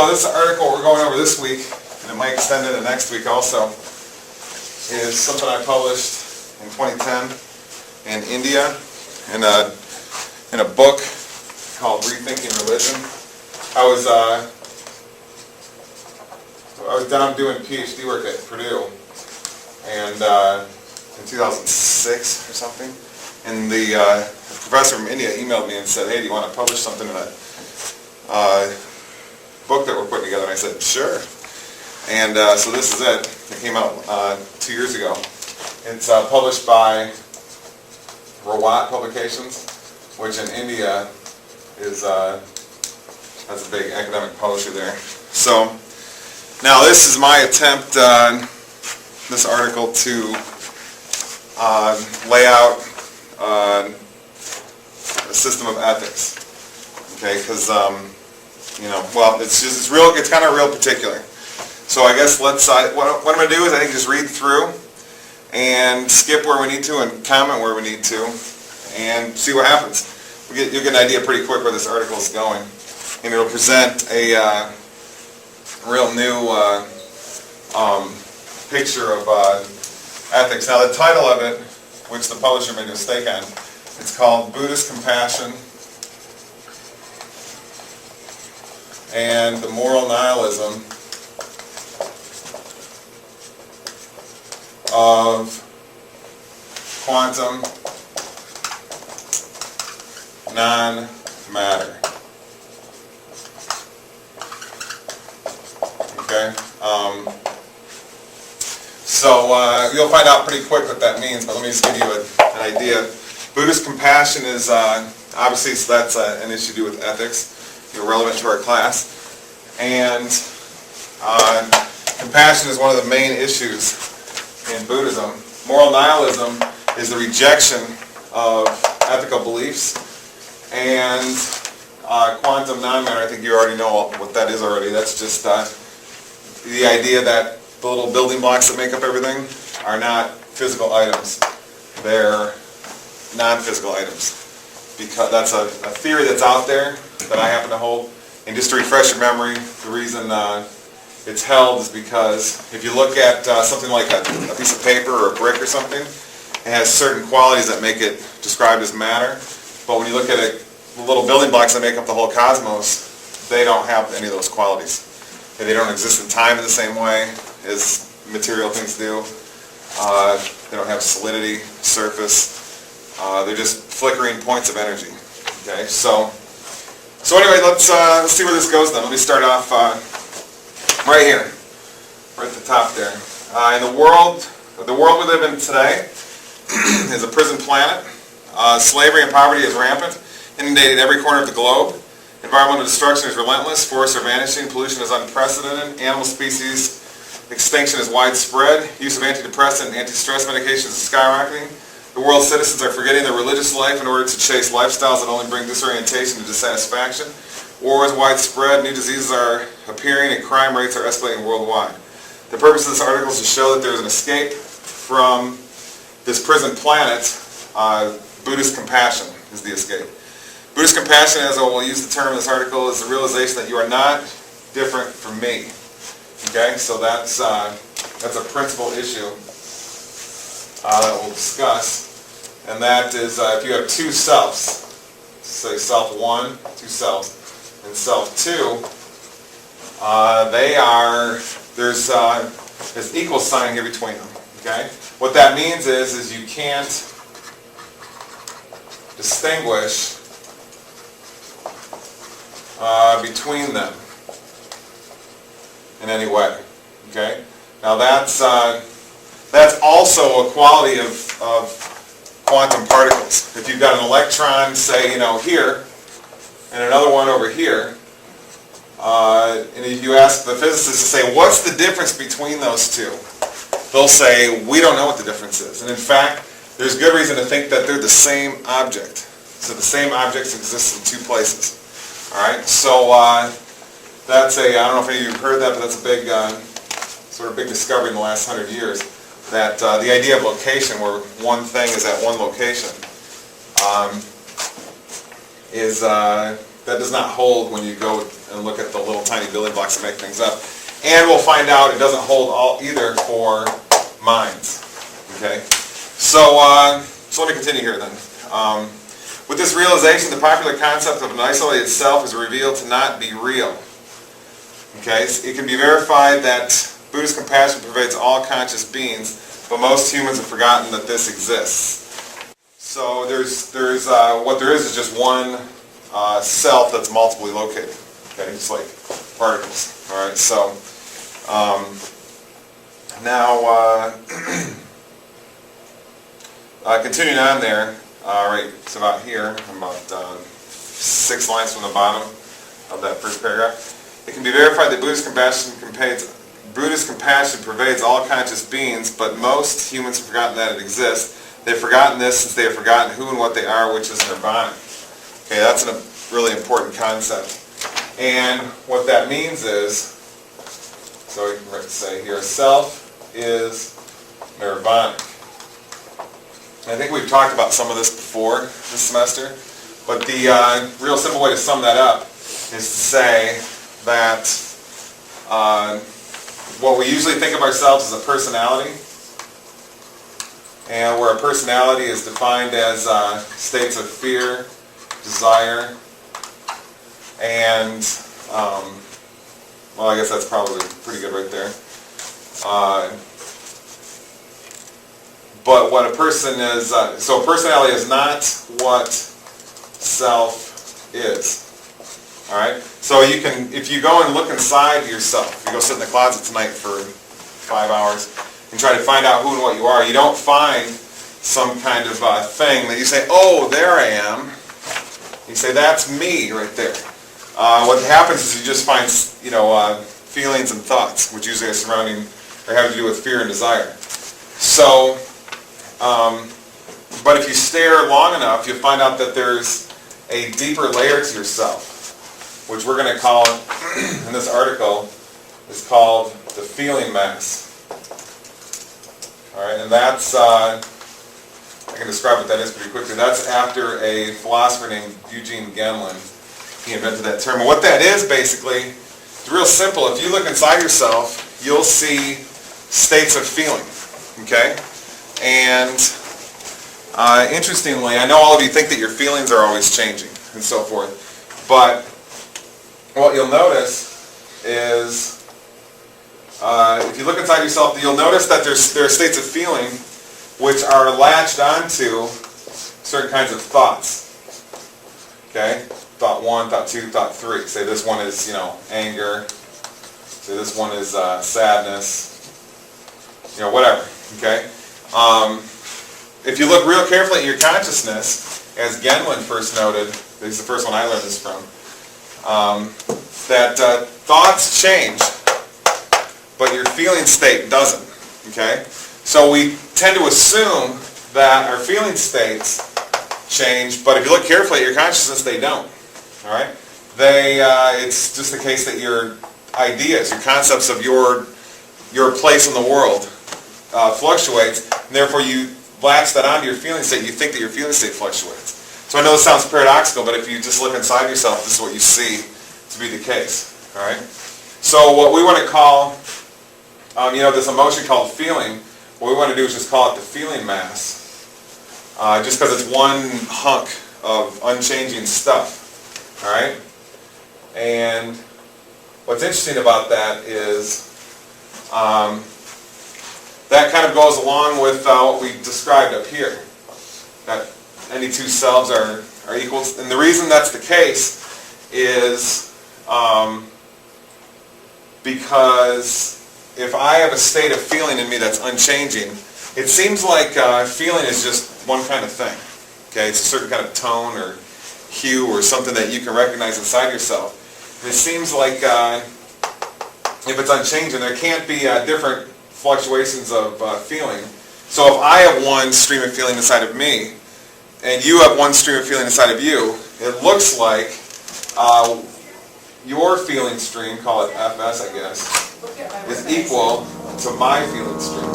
this article we're going over this week, and it might extend into next week also, is something I published in 2010 in India in a book called Rethinking Religion. I was down doing PhD work at Purdue, and in 2006 or something, and the professor from India emailed me and said, "Hey, do you want to publish something in a book that we're putting together?" And I said, "Sure." And so this is it. It came out 2 years ago. It's published by Rawat Publications, which in India is that's a big academic publisher there. So now this is my attempt on this article to lay out a system of ethics. Okay, because well, it's kind of real particular. So I guess let's what I'm going to do is I think just read through and skip where we need to and comment where we need to and see what happens. You'll get an idea pretty quick where this article is going, and it'll present a real new picture of ethics. Now the title of it, which the publisher made a mistake on, it's called Buddhist Compassion and the Moral Nihilism of Quantum Non-Matter. Okay? So you'll find out pretty quick what that means, but let me just give you an idea. Buddhist compassion is, obviously, so that's an issue to do with ethics, relevant to our class. And compassion is one of the main issues in Buddhism. Moral nihilism is the rejection of ethical beliefs. And quantum non-matter, I think you already know what that is already. That's just the idea that the little building blocks that make up everything are not physical items. They're non-physical items. Because that's a theory that's out there that I happen to hold. And just to refresh your memory, the reason it's held is because if you look at something like a piece of paper or a brick or something, it has certain qualities that make it described as matter. But when you look at the little building blocks that make up the whole cosmos, they don't have any of those qualities. And they don't exist in time in the same way as material things do. They don't have solidity, surface. They're just flickering points of energy. Okay, so anyway, let's see where this goes then. Let me start off right here, right at the top there. In the world we live in today is a prison planet. Slavery and poverty is rampant, inundating every corner of the globe. Environmental destruction is relentless. Forests are vanishing. Pollution is unprecedented. Animal species extinction is widespread. Use of antidepressant and anti-stress medications is skyrocketing. The world's citizens are forgetting their religious life in order to chase lifestyles that only bring disorientation and dissatisfaction. War is widespread. New diseases are appearing, and crime rates are escalating worldwide. The purpose of this article is to show that there is an escape from this prison planet. Buddhist compassion is the escape. Buddhist compassion, as I will use the term in this article, is the realization that you are not different from me. Okay, so that's a principal issue that we'll discuss, and that is if you have two selves, say self one, two selves, and self two, there's equal sign here between them. Okay, what that means is you can't distinguish between them in any way. Okay? Now that's also a quality of quantum particles. If you've got an electron, say, here, and another one over here, and if you ask the physicists to say, what's the difference between those two? They'll say, we don't know what the difference is. And in fact, there's good reason to think that they're the same object. So the same objects exist in two places. All right, so that's I don't know if any of you have heard that, but that's a big, sort of big discovery in the last 100 years. That the idea of location, where one thing is at one location, that does not hold when you go and look at the little tiny building blocks that make things up. And we'll find out it doesn't hold all either for minds. Okay? So let me continue here then. With this realization, the popular concept of an isolated self is revealed to not be real. Okay? It can be verified that Buddhist compassion pervades all conscious beings, but most humans have forgotten that this exists. So what there is just one self that's multiply located. Okay, just like particles. All right. So now continuing on there. Right. It's about here. About 6 lines from the bottom of that first paragraph. It can be verified that Buddhist compassion pervades all conscious beings, but most humans have forgotten that it exists. They've forgotten this since they have forgotten who and what they are, which is nirvana. Okay, that's a really important concept. And what that means is, so we can say here, self is nirvana. I think we've talked about some of this before this semester, but the real simple way to sum that up is to say that what we usually think of ourselves as a personality, and where a personality is defined as states of fear, desire, and, well, I guess that's probably pretty good right there. But what a person is, so personality is not what self is. All right? So you can, if you go and look inside yourself, you go sit in the closet tonight for 5 hours and try to find out who and what you are, you don't find some kind of thing that you say, oh, there I am. You say, that's me right there. What happens is you just find, feelings and thoughts, which usually are surrounding or have to do with fear and desire. So, but if you stare long enough, you'll find out that there's a deeper layer to yourself, which we're going to call, in this article, is called the feeling mass. All right, and that's, I can describe what that is pretty quickly. That's after a philosopher named Eugene Gemlin. He invented that term. And what that is, basically, it's real simple. If you look inside yourself, you'll see states of feeling, okay? And interestingly, I know all of you think that your feelings are always changing and so forth, but what you'll notice is, if you look inside yourself, you'll notice that there are states of feeling which are latched onto certain kinds of thoughts. Okay? Thought 1, thought 2, thought 3. Say this one is, anger. Say this one is sadness. Whatever. Okay? If you look real carefully at your consciousness, as Genlin first noted, this is the first one I learned this from, that thoughts change, but your feeling state doesn't. Okay? So we tend to assume that our feeling states change, but if you look carefully at your consciousness, they don't. All right? It's just the case that your ideas, your concepts of your place in the world fluctuates, and therefore you latch that onto your feeling state. You think that your feeling state fluctuates. So I know this sounds paradoxical, but if you just look inside yourself, this is what you see to be the case. All right? So what we want to call, this emotion called feeling, what we want to do is just call it the feeling mass, just because it's one hunk of unchanging stuff. All right? And what's interesting about that is that kind of goes along with what we described up here, that any two selves are equal. And the reason that's the case is because if I have a state of feeling in me that's unchanging, it seems like feeling is just one kind of thing. Okay, it's a certain kind of tone or hue or something that you can recognize inside yourself. And it seems like if it's unchanging, there can't be different fluctuations of feeling. So if I have one stream of feeling inside of me, and you have one stream of feeling inside of you, it looks like your feeling stream, call it FS I guess, is equal to my feeling stream.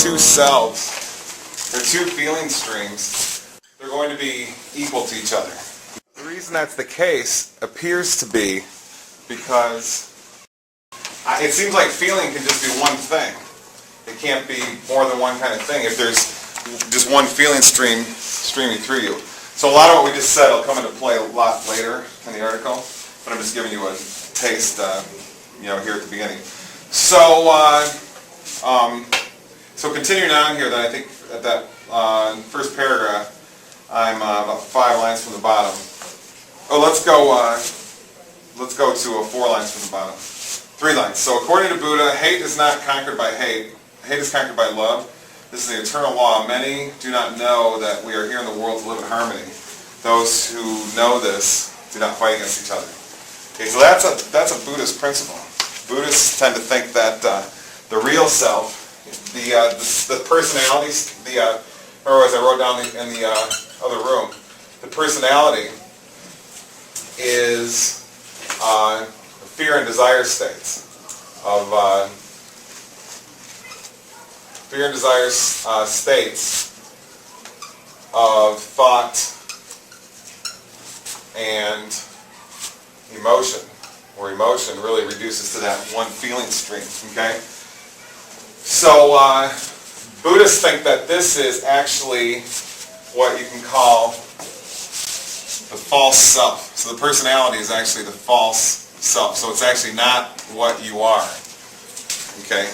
two selves, or two feeling streams, they're going to be equal to each other. The reason that's the case appears to be because it seems like feeling can just be one thing. It can't be more than one kind of thing if there's just one feeling stream streaming through you. So a lot of what we just said will come into play a lot later in the article, but I'm just giving you a taste, here at the beginning. So, so continuing on here, then I think at that first paragraph, I'm about 5 lines from the bottom. Oh, let's go to 4 lines from the bottom. 3 lines. So according to Buddha, hate is not conquered by hate. Hate is conquered by love. This is the eternal law. Many do not know that we are here in the world to live in harmony. Those who know this do not fight against each other. Okay, so that's a Buddhist principle. Buddhists tend to think that the real self, the personalities, or as I wrote down in the other room, the personality is fear and desire states of states of thought and emotion, where emotion really reduces to that one feeling stream. Okay, so Buddhists think that this is actually what you can call the false self. So the personality is actually the false self. So it's actually not what you are. Okay.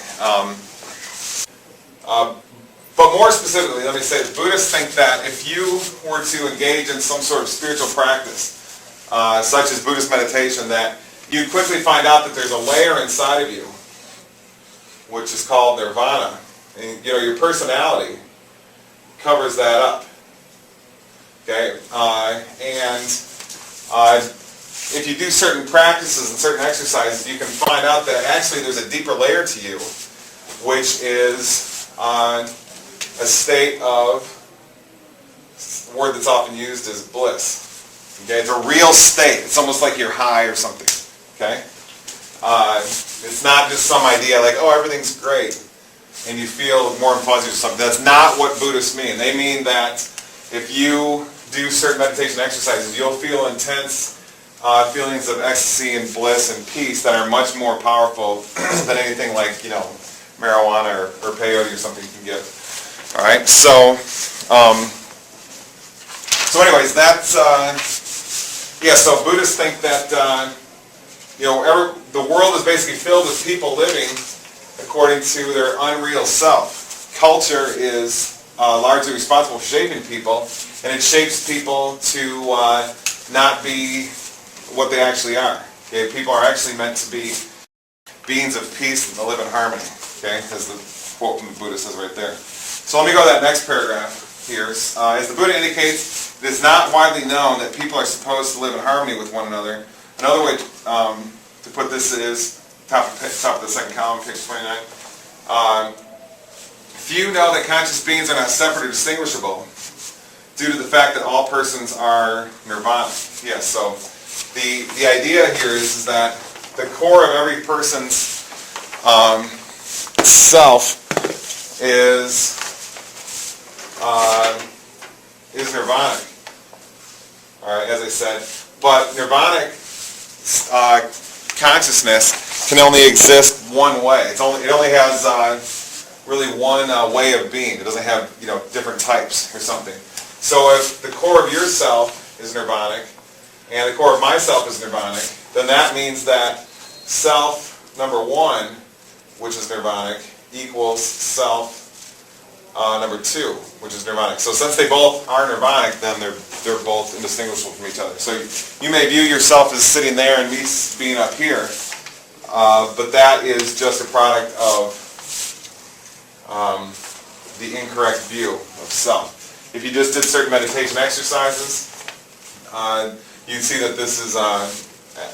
But more specifically, let me say that Buddhists think that if you were to engage in some sort of spiritual practice, such as Buddhist meditation, that you'd quickly find out that there's a layer inside of you, which is called nirvana. And, your personality covers that up. Okay, and if you do certain practices and certain exercises, you can find out that actually there's a deeper layer to you, which is a state of, a word that's often used is bliss. Okay, it's a real state. It's almost like you're high or something. Okay, it's not just some idea like, oh, everything's great, and you feel warm and fuzzy or something. That's not what Buddhists mean. They mean that if you do certain meditation exercises, you'll feel intense feelings of ecstasy and bliss and peace that are much more powerful than anything like, marijuana or peyote or something you can get. All right, so anyways, that's so Buddhists think that the world is basically filled with people living according to their unreal self. Culture is largely responsible for shaping people, and it shapes people to not be what they actually are. Okay, people are actually meant to be beings of peace and to live in harmony. Okay, as the quote from the Buddha says right there. So let me go to that next paragraph here. As the Buddha indicates, it is not widely known that people are supposed to live in harmony with one another. Another way to put this is top of the second column, page 29. Few know that conscious beings are not separate or distinguishable due to the fact that all persons are nirvana. Yes, so the idea here is that the core of every person's self is nirvanic. All right, as I said, but nirvanic consciousness can only exist one way. It only has really one way of being. It doesn't have different types or something. So if the core of yourself is nirvanic and the core of myself is nirvanic, then that means that self number 1, which is nirvanic, equals self number 2, which is nirvanic. So since they both are nirvanic, then they're both indistinguishable from each other. So you may view yourself as sitting there and me being up here, but that is just a product of the incorrect view of self. If you just did certain meditation exercises, you'd see that this is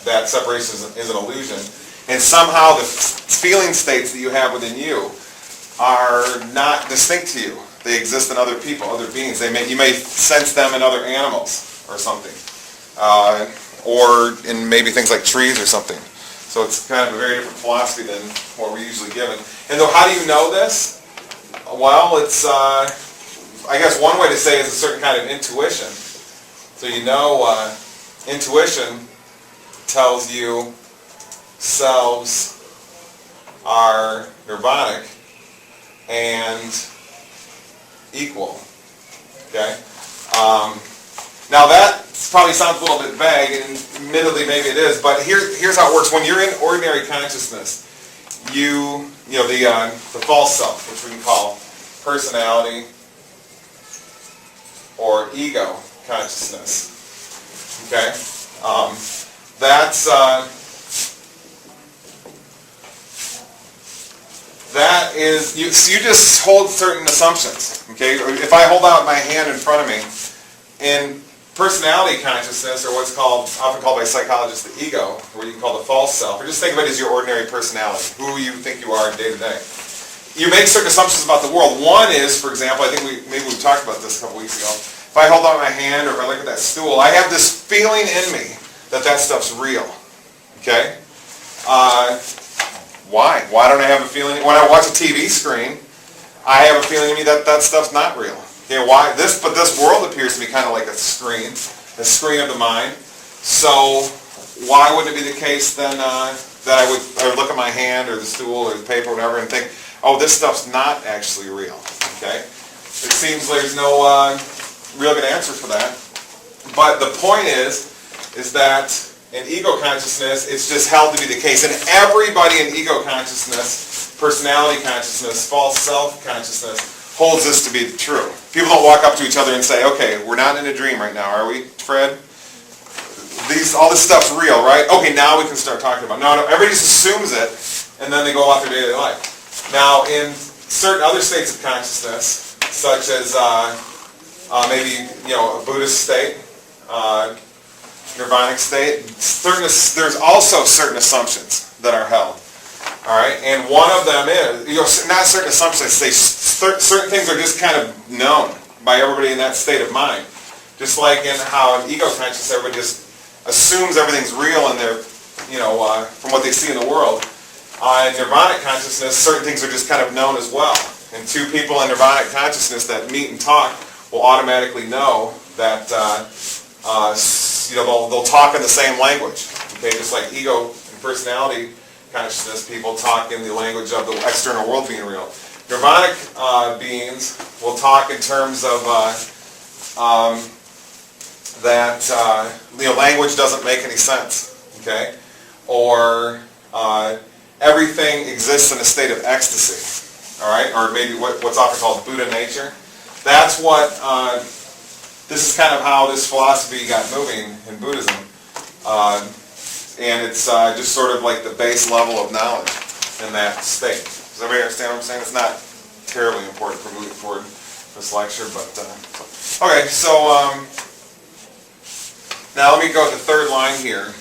that separation is an illusion, and somehow the feeling states that you have within you are not distinct to you. They exist in other people, other beings. You may sense them in other animals or something, or in maybe things like trees or something. So it's kind of a very different philosophy than what we're usually given. And though, how do you know this? Well, it's, I guess one way to say it is a certain kind of intuition. So intuition tells you selves are nirvanic and equal. Okay? Now that probably sounds a little bit vague, and admittedly maybe it is, but here's how it works. When you're in ordinary consciousness, the false self, which we can call personality or ego consciousness. Okay? That is, you just hold certain assumptions. Okay? If I hold out my hand in front of me, in personality consciousness, or what's often called by psychologists the ego, or you can call the false self, or just think of it as your ordinary personality, who you think you are day to day. You make certain assumptions about the world. One is, for example, I think maybe we talked about this a couple weeks ago. If I hold out my hand or if I look at that stool, I have this feeling in me that stuff's real. Okay? Why? Why don't I have a feeling? When I watch a TV screen, I have a feeling in me that stuff's not real. Okay, why? But this world appears to be kind of like a screen of the mind. So why wouldn't it be the case then that I would look at my hand or the stool or the paper or whatever and think, oh, this stuff's not actually real. Okay? It seems there's no real good answer for that. But the point is that in ego consciousness, it's just held to be the case. And everybody in ego consciousness, personality consciousness, false self consciousness, holds this to be true. People don't walk up to each other and say, okay, we're not in a dream right now, are we, Fred? All this stuff's real, right? Okay, now we can start talking about it. No, everybody just assumes it, and then they go off their daily life. Now, in certain other states of consciousness, such as maybe a Buddhist state, nirvanic state, there's also certain assumptions that are held. All right, and one of them is not certain assumptions. Say certain things are just kind of known by everybody in that state of mind. Just like in how in ego consciousness, everybody just assumes everything's real and they're from what they see in the world. In nirvanic consciousness, certain things are just kind of known as well. And two people in nirvanic consciousness that meet and talk will automatically know that they'll talk in the same language. Okay, just like ego and personality consciousness people talk in the language of the external world being real. Nirvanic beings will talk in terms of language doesn't make any sense. Okay, or everything exists in a state of ecstasy. All right, or maybe what's often called Buddha nature. That's what. This is kind of how this philosophy got moving in Buddhism. And it's just sort of like the base level of knowledge in that state. Does everybody understand what I'm saying? It's not terribly important for moving forward this lecture, but okay. So now let me go to the third line here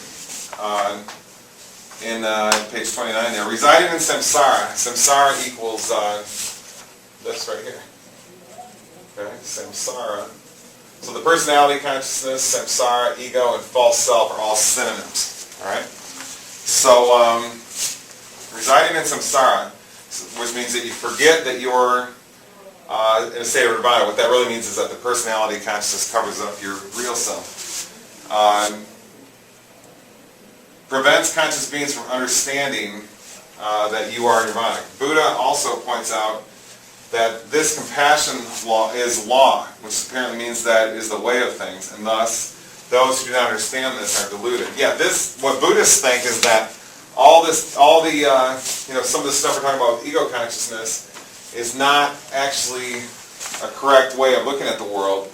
in page 29. There, residing in samsara. Samsara equals this right here. Okay, samsara. So the personality consciousness, samsara, ego, and false self are all synonyms. All right. So residing in samsara, which means that you forget that you're in a state of nirvana. What that really means is that the personality consciousness covers up your real self. Prevents conscious beings from understanding that you are nirvana. Buddha also points out that this compassion law is law, which apparently means that it is the way of things, and thus those who do not understand this are deluded. Yeah, what Buddhists think is that some of the stuff we're talking about with ego consciousness is not actually a correct way of looking at the world,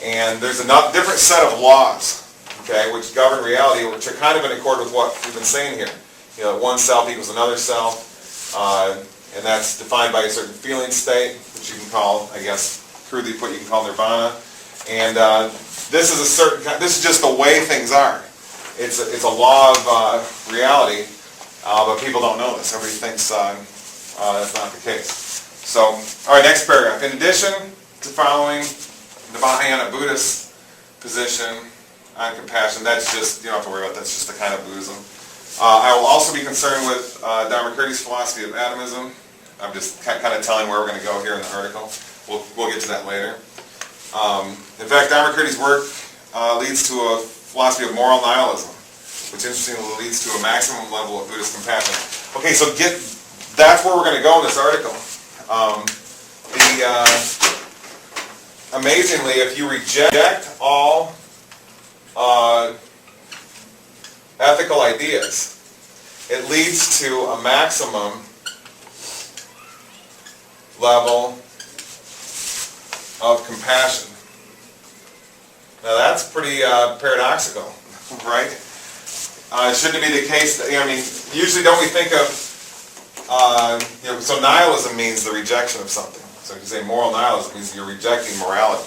and there's a different set of laws, okay, which govern reality, which are kind of in accord with what we've been saying here. One self equals another self, and that's defined by a certain feeling state, which you can call, I guess, crudely put, you can call nirvana. And this is just the way things are. It's a law of reality, but people don't know this. Everybody thinks that's not the case. So, all right, next paragraph. In addition to following the Mahayana Buddhist position on compassion, that's just, you don't have to worry about that, that's just the kind of Buddhism. I will also be concerned with Dharmakirti's philosophy of atomism, I'm just kind of telling where we're going to go here in the article. We'll get to that later. In fact, Dharmakirti's work leads to a philosophy of moral nihilism, which interestingly leads to a maximum level of Buddhist compassion. Okay, so that's where we're going to go in this article. Amazingly, if you reject all ethical ideas, it leads to a maximum level of compassion. Now that's pretty paradoxical, right? Shouldn't it be the case that, I mean, usually don't we think of, so nihilism means the rejection of something. So if you say moral nihilism, it means you're rejecting morality.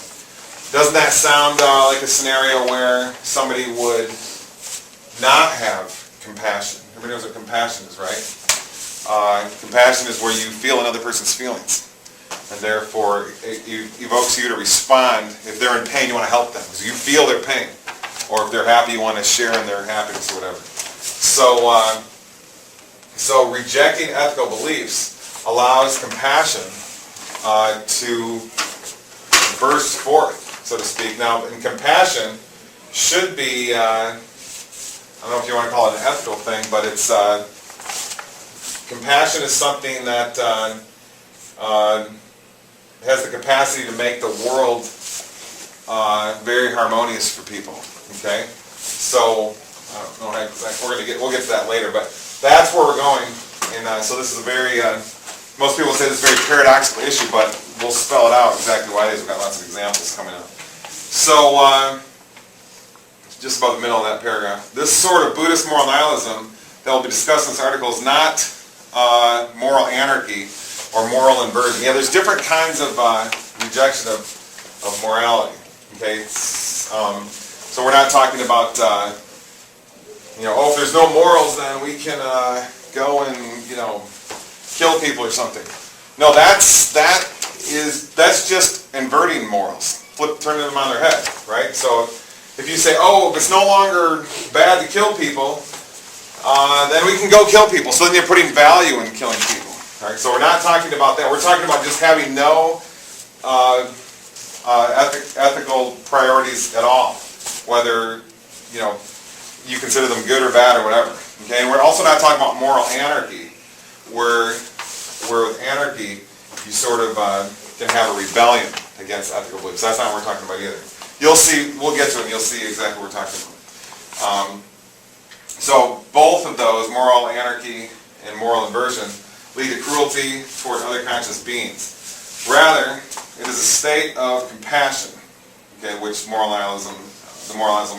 Doesn't that sound like a scenario where somebody would not have compassion? Everybody knows what compassion is, right? Compassion is where you feel another person's feelings. And therefore, it evokes you to respond. If they're in pain, you want to help them. So you feel their pain. Or if they're happy, you want to share in their happiness or whatever. So rejecting ethical beliefs allows compassion to burst forth, so to speak. Now, and compassion should be, I don't know if you want to call it an ethical thing, but it's, compassion is something that has the capacity to make the world very harmonious for people. Okay, so I don't know how exactly we'll get to that later, but that's where we're going. And so this is a very most people say this is a very paradoxical issue, but we'll spell it out exactly why it is. We've got lots of examples coming up. So just about the middle of that paragraph, this sort of Buddhist moral nihilism that will be discussed in this article is not moral anarchy or moral inversion. Yeah, there's different kinds of rejection of morality. Okay, so we're not talking about if there's no morals, then we can go and kill people or something. No, that's just inverting morals, turning them on their head, right? So if you say, if it's no longer bad to kill people, then we can go kill people. So then you're putting value in killing people. Right? So we're not talking about that. We're talking about just having no ethical priorities at all, whether you consider them good or bad or whatever. Okay, and we're also not talking about moral anarchy, where with anarchy you sort of can have a rebellion against ethical beliefs. That's not what we're talking about either. You'll see. We'll get to it, and you'll see exactly what we're talking about. So both of those, moral anarchy and moral inversion, lead to cruelty toward other conscious beings. Rather, it is a state of compassion, okay, which the moral nihilism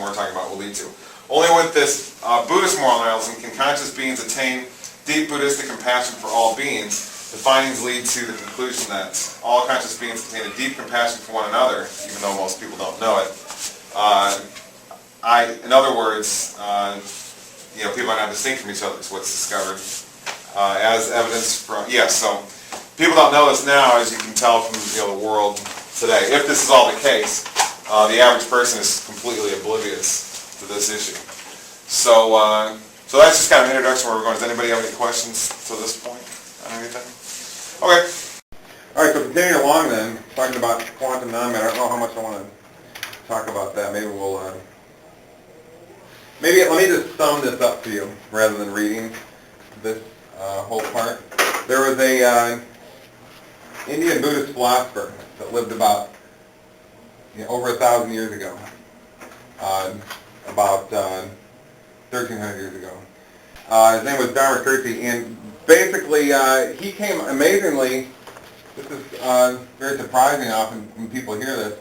we're talking about will lead to. Only with this Buddhist moral nihilism can conscious beings attain deep Buddhistic compassion for all beings. The findings lead to the conclusion that all conscious beings contain a deep compassion for one another, even though most people don't know it. In other words, people are not distinct from each other, is what's discovered. As evidence from, so people don't know this now, as you can tell from the world today. If this is all the case, the average person is completely oblivious to this issue. So that's just kind of an introduction where we're going. Does anybody have any questions to this point on anything? Okay. All right, so continuing along then, talking about quantum non-matter. I don't know how much I want to talk about that. Maybe we'll, let me just sum this up for you rather than reading this whole part. There was a Indian Buddhist philosopher that lived about over 1,000 years ago, about 1,300 years ago. His name was Dharmakirti, and basically he came amazingly. This is very surprising often when people hear this,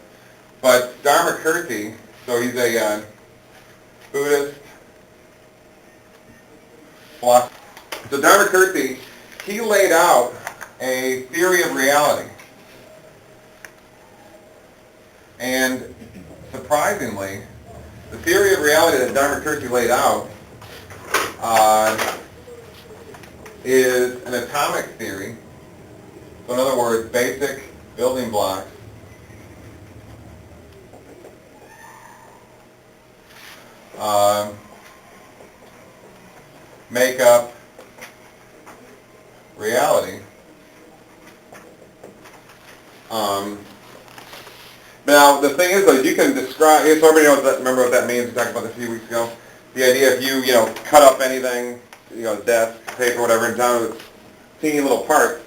but Dharmakirti, so he's a Buddhist philosopher. So Dharmakirti, he laid out a theory of reality. And surprisingly, the theory of reality that Dharmakirti laid out is an atomic theory. So in other words, basic building blocks make up reality. Now, the thing is, though, you can describe, so everybody knows that, remember what that means, we talked about this a few weeks ago. The idea if you cut up anything, desk, paper, whatever, and down to teeny little parts,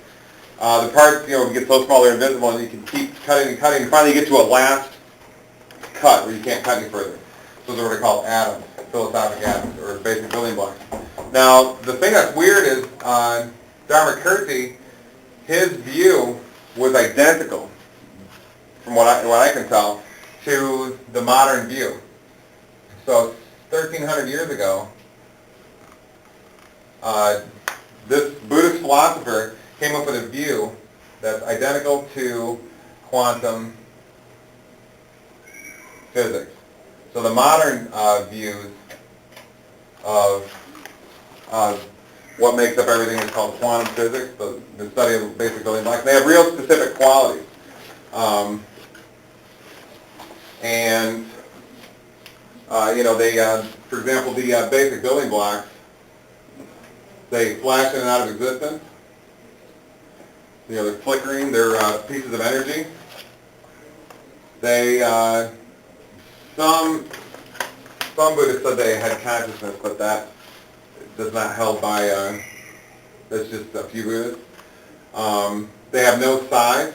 the parts, get so small they're invisible, and you can keep cutting and cutting, and finally you get to a last cut where you can't cut any further. Those are what are called atoms, philosophic atoms, or basic building blocks. Now, the thing that's weird is, Dharmakirti, his view was identical, from what I can tell, to the modern view. So 1,300 years ago, this Buddhist philosopher came up with a view that's identical to quantum physics. So the modern views of what makes up everything is called quantum physics, the study of basic building blocks. They have real specific qualities. They, for example, the basic building blocks, they flash in and out of existence. They're flickering, they're pieces of energy. They, some Buddhists said they had consciousness, but that is not held by, that's just a few Buddhists. They have no size,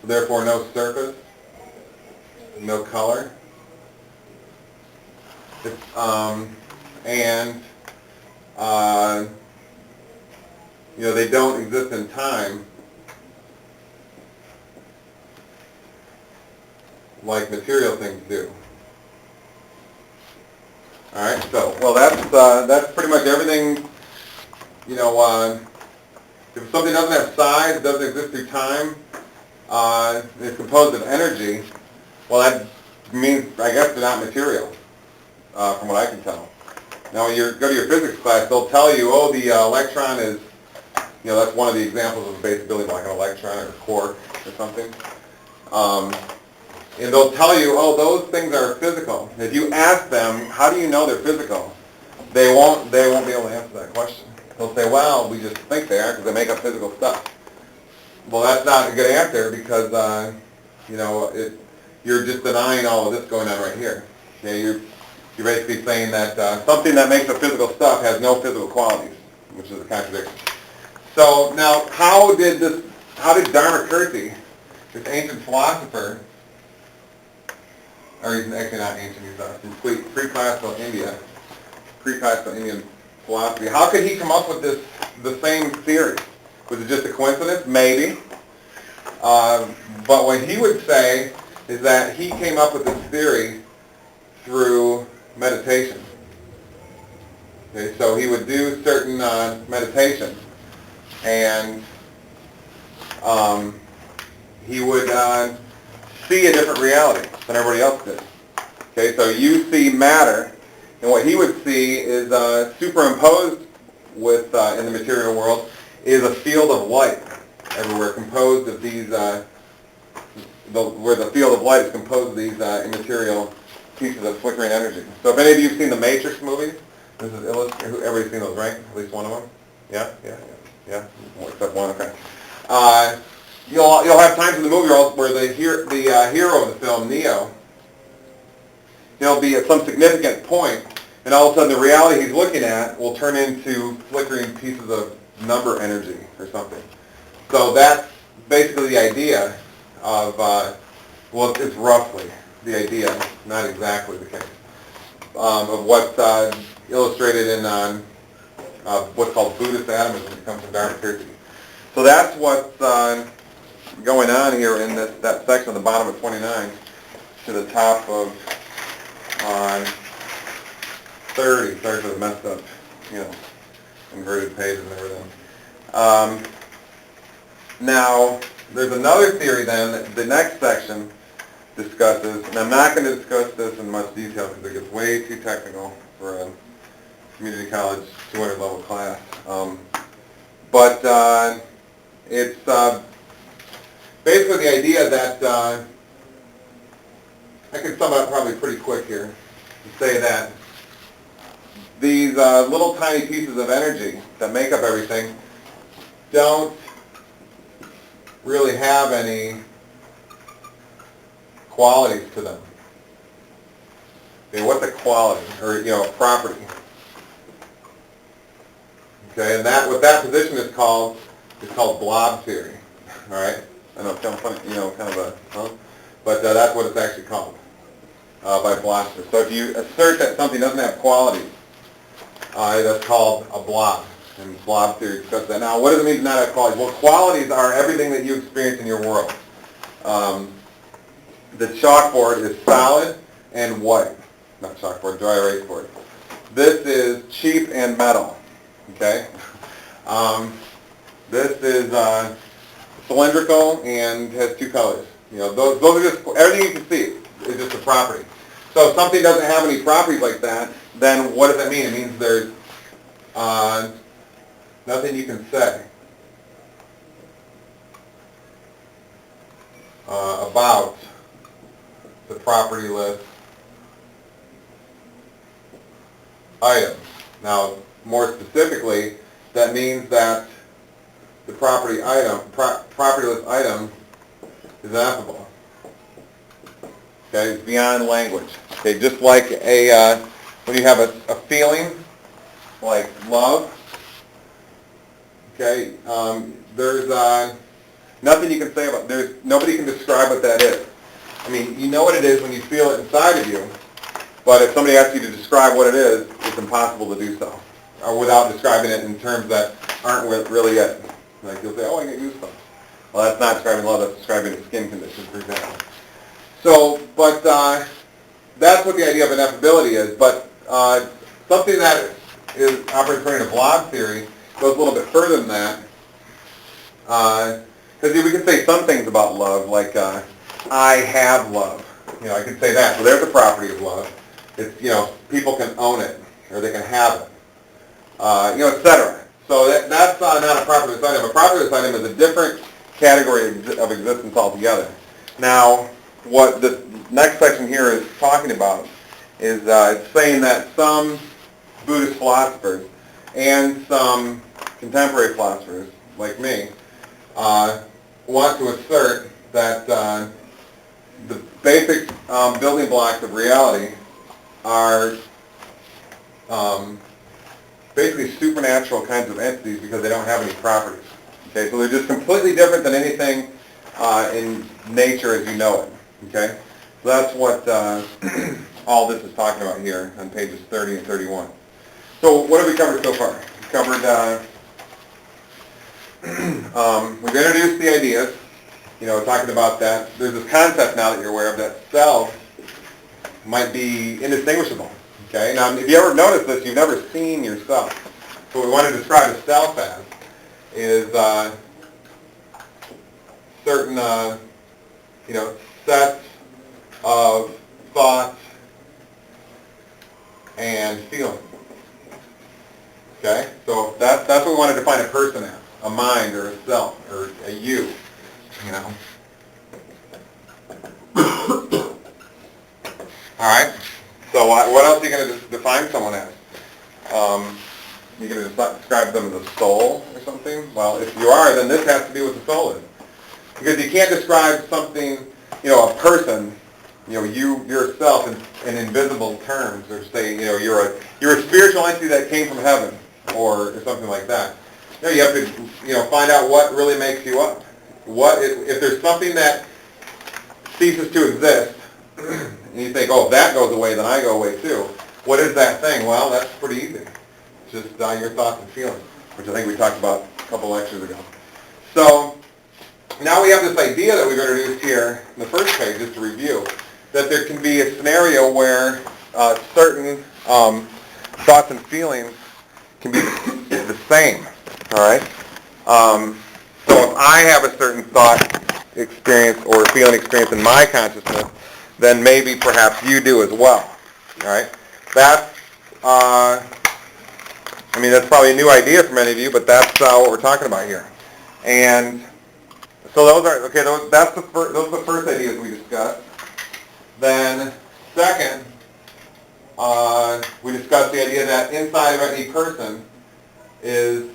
so therefore no surface, no color. They don't exist in time like material things do. All right, so that's pretty much everything. If something doesn't have size, doesn't exist through time, it's composed of energy. Well, that means, I guess, they're not material, from what I can tell. Now, when you go to your physics class, they'll tell you, oh, the electron is, that's one of the examples of a basic building block, an electron or a quark or something. And they'll tell you, oh, those things are physical. If you ask them, how do you know they're physical? They won't be able to answer that question. They'll say, well, we just think they are because they make up physical stuff. Well, that's not a good answer because, you're just denying all of this going on right here. Okay, you're basically saying that something that makes up physical stuff has no physical qualities, which is a contradiction. So now, how did Dharmakirti, this ancient philosopher, or he's actually not ancient, he's from pre-classical India, pre-classical Indian philosophy, how could he come up with the same theory? Was it just a coincidence? Maybe. But what he would say is that he came up with this theory through meditation. Okay, so he would do certain meditations, and he would see a different reality than everybody else did. Okay, so you see matter, and what he would see is superimposed with in the material world is a field of light everywhere, composed of these, where the field of light is composed of these immaterial pieces of flickering energy. So if any of you have seen the Matrix movies, this is illustrated. Everybody's seen those, right? At least one of them? Yeah? Except one, okay. You'll have times in the movie where the hero of the film, Neo, he'll be at some significant point, and all of a sudden the reality he's looking at will turn into flickering pieces of number energy or something. So that's basically the idea of, well, it's roughly the idea, not exactly the case, of what's illustrated in what's called Buddhist atomism, which comes from Dharmakirti. So that's what's going on here in that section on the bottom of 29 to the top of 30. Sorry for the messed up, inverted pages and everything. Now, there's another theory then that the next section discusses, and I'm not going to discuss this in much detail because it gets way too technical for a community college 200 level class. But it's basically the idea that, I can sum it up probably pretty quick here, to say that these little tiny pieces of energy that make up everything don't really have any qualities to them. Okay, what's a quality, or a property? Okay, and what that position is called blob theory. All right, I know it's kind of funny, kind of but that's what it's actually called by philosophers. So if you assert that something doesn't have qualities, that's called a blob, and blob theory discusses that. Now, what does it mean to not have qualities? Well, qualities are everything that you experience in your world. The chalkboard is solid and white. Not chalkboard, dry erase board. This is cheap and metal. Okay. This is cylindrical and has two colors. Those are just, everything you can see is just a property. So if something doesn't have any properties like that, then what does that mean? It means there's nothing you can say about the propertyless items. Now, more specifically, that means that the propertyless item is ineffable. Okay, it's beyond language. Okay, just like when you have a feeling like love. Okay, there's nothing you can say about it. Nobody can describe what that is. I mean, you know what it is when you feel it inside of you, but if somebody asks you to describe what it is, it's impossible to do so, or without describing it in terms that aren't really it. Like you'll say, oh, I get goosebumps. Well, that's not describing love, that's describing a skin condition, for example. So, but that's what the idea of ineffability is. But something that is operates according to blob theory goes a little bit further than that. Because we can say some things about love, like I have love. I can say that. So there's a property of love. It's, people can own it, or they can have it, etc. So that's not a propertyless item. A propertyless item is a different category of existence altogether. Now, what this next section here is talking about is it's saying that some Buddhist philosophers and some contemporary philosophers, like me, want to assert that the basic building blocks of reality are basically supernatural kinds of entities because they don't have any properties. Okay, so they're just completely different than anything in nature as you know it. Okay, so that's what all this is talking about here on pages 30 and 31. So what have we covered so far? We covered, we've introduced the ideas, talking about that. There's this concept now that you're aware of that self might be indistinguishable. Okay, now if you ever notice this, you've never seen yourself. So what we want to describe a self as is certain, sets of thoughts and feelings. Okay, so that's what we want to define a person as, a mind or a self or a you. All right. So what else are you going to define someone as? You're going to describe them as a soul or something? Well, if you are, then this has to be what the soul is. Because you can't describe something, a person, you yourself in invisible terms, or say, you're a spiritual entity that came from heaven, or something like that. You have to, find out what really makes you up. If there's something that ceases to exist, and you think, oh, if that goes away, then I go away too. What is that thing? Well, that's pretty easy. It's just your thoughts and feelings, which I think we talked about a couple lectures ago. So now we have this idea that we've introduced here in the first page, just to review, that there can be a scenario where certain thoughts and feelings can be the same. All right. So if I have a certain thought experience or feeling experience in my consciousness, then maybe perhaps you do as well. All right. That's that's probably a new idea for many of you, but that's what we're talking about here. And so those are those are the first ideas we discussed. Then second, we discussed the idea that inside of any person is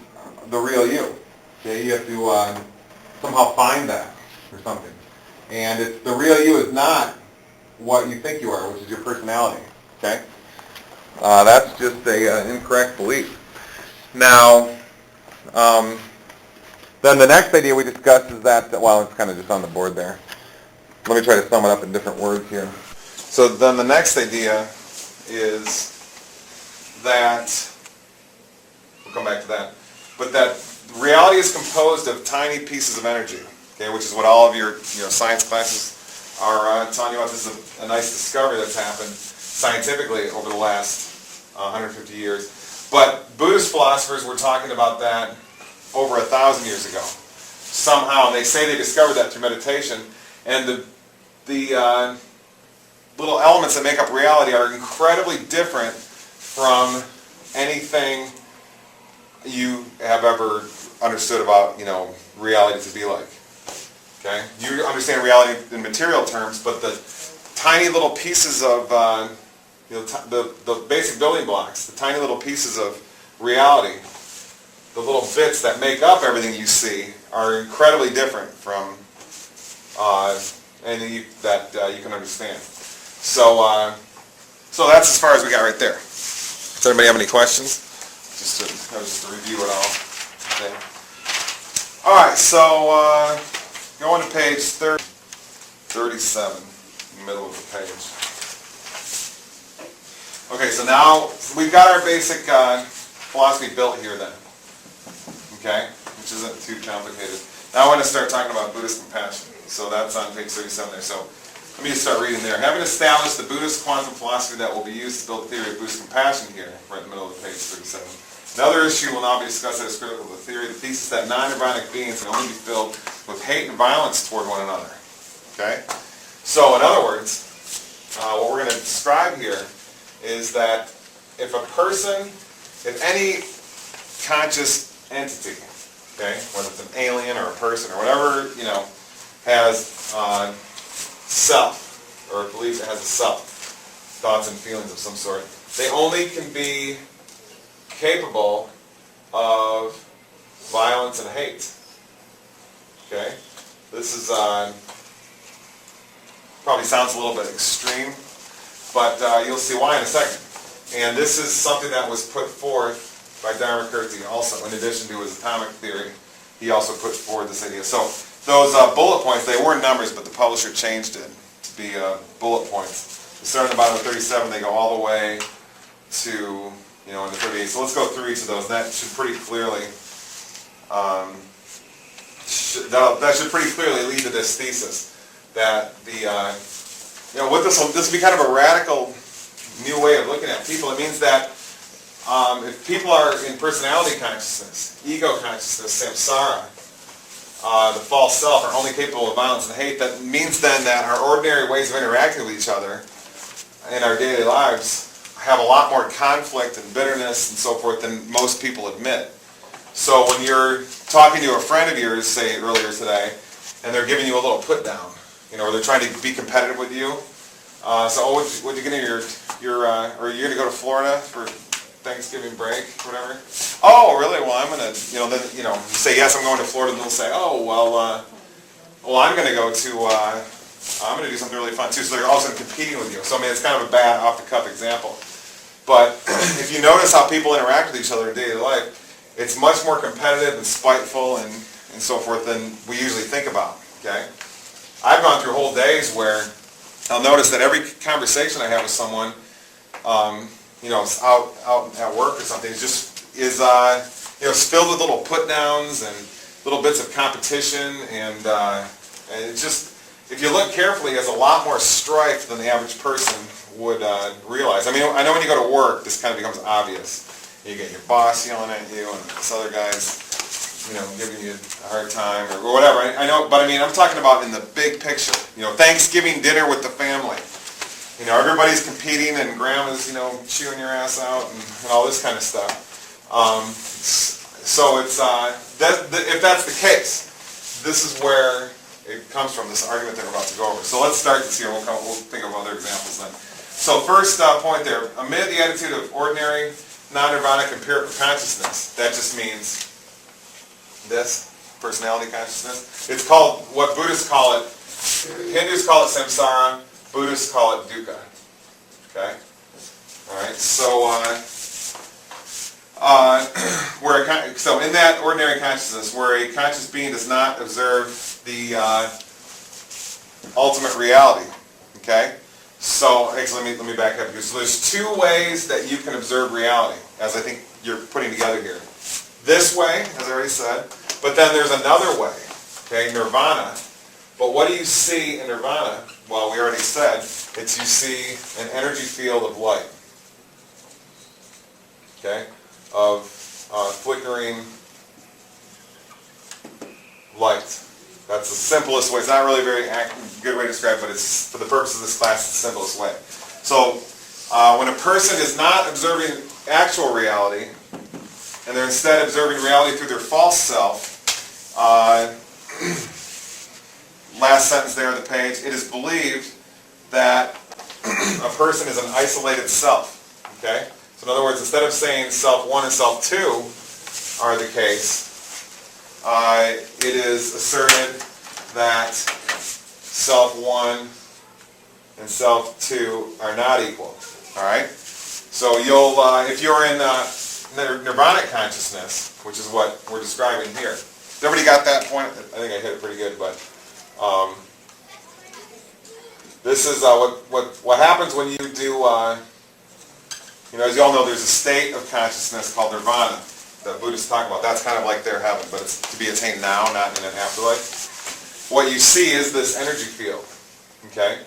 the real you. Okay, you have to somehow find that or something. And it's, the real you is not what you think you are, which is your personality. Okay? That's just an incorrect belief. Now, then the next idea we discussed is that, well, it's kind of just on the board there. Let me try to sum it up in different words here. So then the next idea is that, we'll come back to that, but that reality is composed of tiny pieces of energy, okay, which is what all of your science classes are telling you about. This is a nice discovery that's happened scientifically over the last 150 years. But Buddhist philosophers were talking about that over 1,000 years ago. Somehow, and they say they discovered that through meditation, and the little elements that make up reality are incredibly different from anything you have ever understood about, reality to be like. Okay? You understand reality in material terms, but the tiny little pieces of, the basic building blocks, the tiny little pieces of reality, the little bits that make up everything you see, are incredibly different from anything that you can understand. So that's as far as we got right there. Does anybody have any questions? That was just to review it all. Okay. All right, so going to page 37, in the middle of the page. Okay, so now we've got our basic philosophy built here then. Okay, which isn't too complicated. Now I want to start talking about Buddhist compassion. So that's on page 37 there. So let me just start reading there. Having established the Buddhist quantum philosophy that will be used to build the theory of Buddhist compassion here, right in the middle of page 37. Another issue will now be discussed that is critical to the theory, the thesis that non-nirvanic beings can only be filled with hate and violence toward one another. Okay? So in other words, what we're going to describe here is that if a person, if any conscious entity, okay, whether it's an alien or a person or whatever, has self, or believes it has a self, thoughts and feelings of some sort, they only can be capable of violence and hate. Okay? This is, probably sounds a little bit extreme, but you'll see why in a second. And this is something that was put forth by Dharmakirti also, in addition to his atomic theory. He also put forward this idea. So those bullet points, they were numbers, but the publisher changed it to be bullet points. Starting at the bottom of 37, they go all the way to, into 38. So let's go through each of those. That should pretty clearly, that should pretty clearly lead to this thesis that the, what this will be kind of a radical new way of looking at people. It means that if people are in personality consciousness, ego consciousness, samsara, the false self, are only capable of violence and hate, that means then that our ordinary ways of interacting with each other in our daily lives have a lot more conflict and bitterness and so forth than most people admit. So when you're talking to a friend of yours, say earlier today, and they're giving you a little put down, or they're trying to be competitive with you, what'd you get in your are you going to go to Florida for Thanksgiving break, whatever? Oh, really? Well, I'm going to, then, you say, yes, I'm going to Florida, and they'll say, oh, well, I'm going to go to, I'm going to do something really fun, too. So they're also competing with you. So, I mean, it's kind of a bad, off-the-cuff example. But if you notice how people interact with each other in daily life, it's much more competitive and spiteful and so forth than we usually think about, okay? I've gone through whole days where I'll notice that every conversation I have with someone, out at work or something, is filled with little put downs and little bits of competition, and it just, if you look carefully, it has a lot more strife than the average person would realize. I mean, I know when you go to work, this kind of becomes obvious. You get your boss yelling at you, and this other guy's, giving you a hard time or whatever. I know, but I mean, I'm talking about in the big picture. Thanksgiving dinner with the family. Everybody's competing and grandma's, chewing your ass out and all this kind of stuff. So it's, if that's the case, this is where it comes from, this argument that we're about to go over. So let's start this here. We'll think of other examples then. So first point there, amid the attitude of ordinary, non-nirvanic empirical consciousness, that just means this. personality consciousness. It's called, what Buddhists call it, Hindus call it samsara, Buddhists call it dukkha. Okay? Alright, so so in that ordinary consciousness, where a conscious being does not observe the ultimate reality, okay? So, actually, let me back up here. So there's two ways that you can observe reality, as I think you're putting together here. This way, as I already said, but then there's another way, okay, nirvana. But what do you see in nirvana? Well, we already said, it's you see an energy field of light, okay, of flickering light. That's the simplest way. It's not really a very good way to describe it, but it's, for the purpose of this class, it's the simplest way. So, when a person is not observing actual reality, and they're instead observing reality through their false self, last sentence there on the page, it is believed that a person is an isolated self. Okay? So in other words, instead of saying self 1 and self 2 are the case, it is asserted that self 1 and self 2 are not equal. Alright? So you'll, if you're in nirvanic consciousness, which is what we're describing here. Has everybody got that point? I think I hit it pretty good, but this is what happens when you do, as you all know, there's a state of consciousness called nirvana that Buddhists talk about. That's kind of like their heaven, but it's to be attained now, not in an afterlife. What you see is this energy field, okay?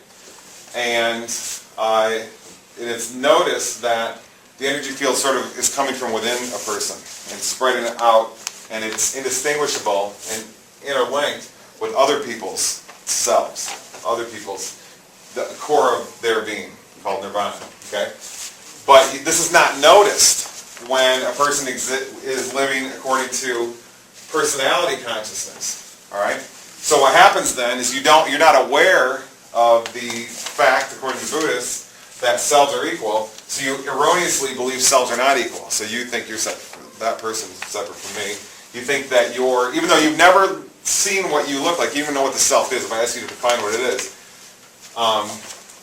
And it's noticed that the energy field sort of is coming from within a person and spreading it out, and it's indistinguishable and interlinked with other people's selves, other people's, the core of their being, called nirvana, okay? But this is not noticed when a person is living according to personality consciousness, all right? So what happens then is you're not aware of the fact, according to Buddhists, that selves are equal, so you erroneously believe selves are not equal. So you think you're separate, that person's separate from me. You think that even though you've never seen what you look like, you even know what the self is. If I ask you to define what it is,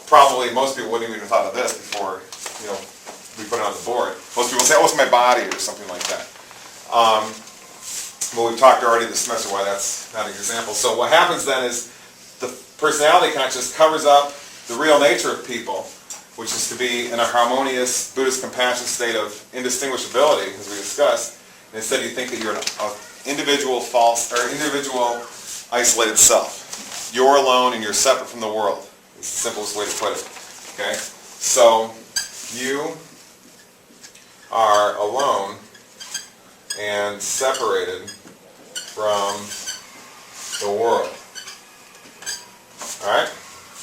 probably most people wouldn't even have thought of this before, we put it on the board. Most people say, oh, it's my body or something like that. Well, we've talked already this semester why that's not an example. So what happens then is the personality consciousness covers up the real nature of people, which is to be in a harmonious Buddhist compassion state of indistinguishability, as we discussed. And instead you think that you're an individual individual isolated self. You're alone and you're separate from the world. It's the simplest way to put it. Okay? So you are alone and separated from the world. Alright?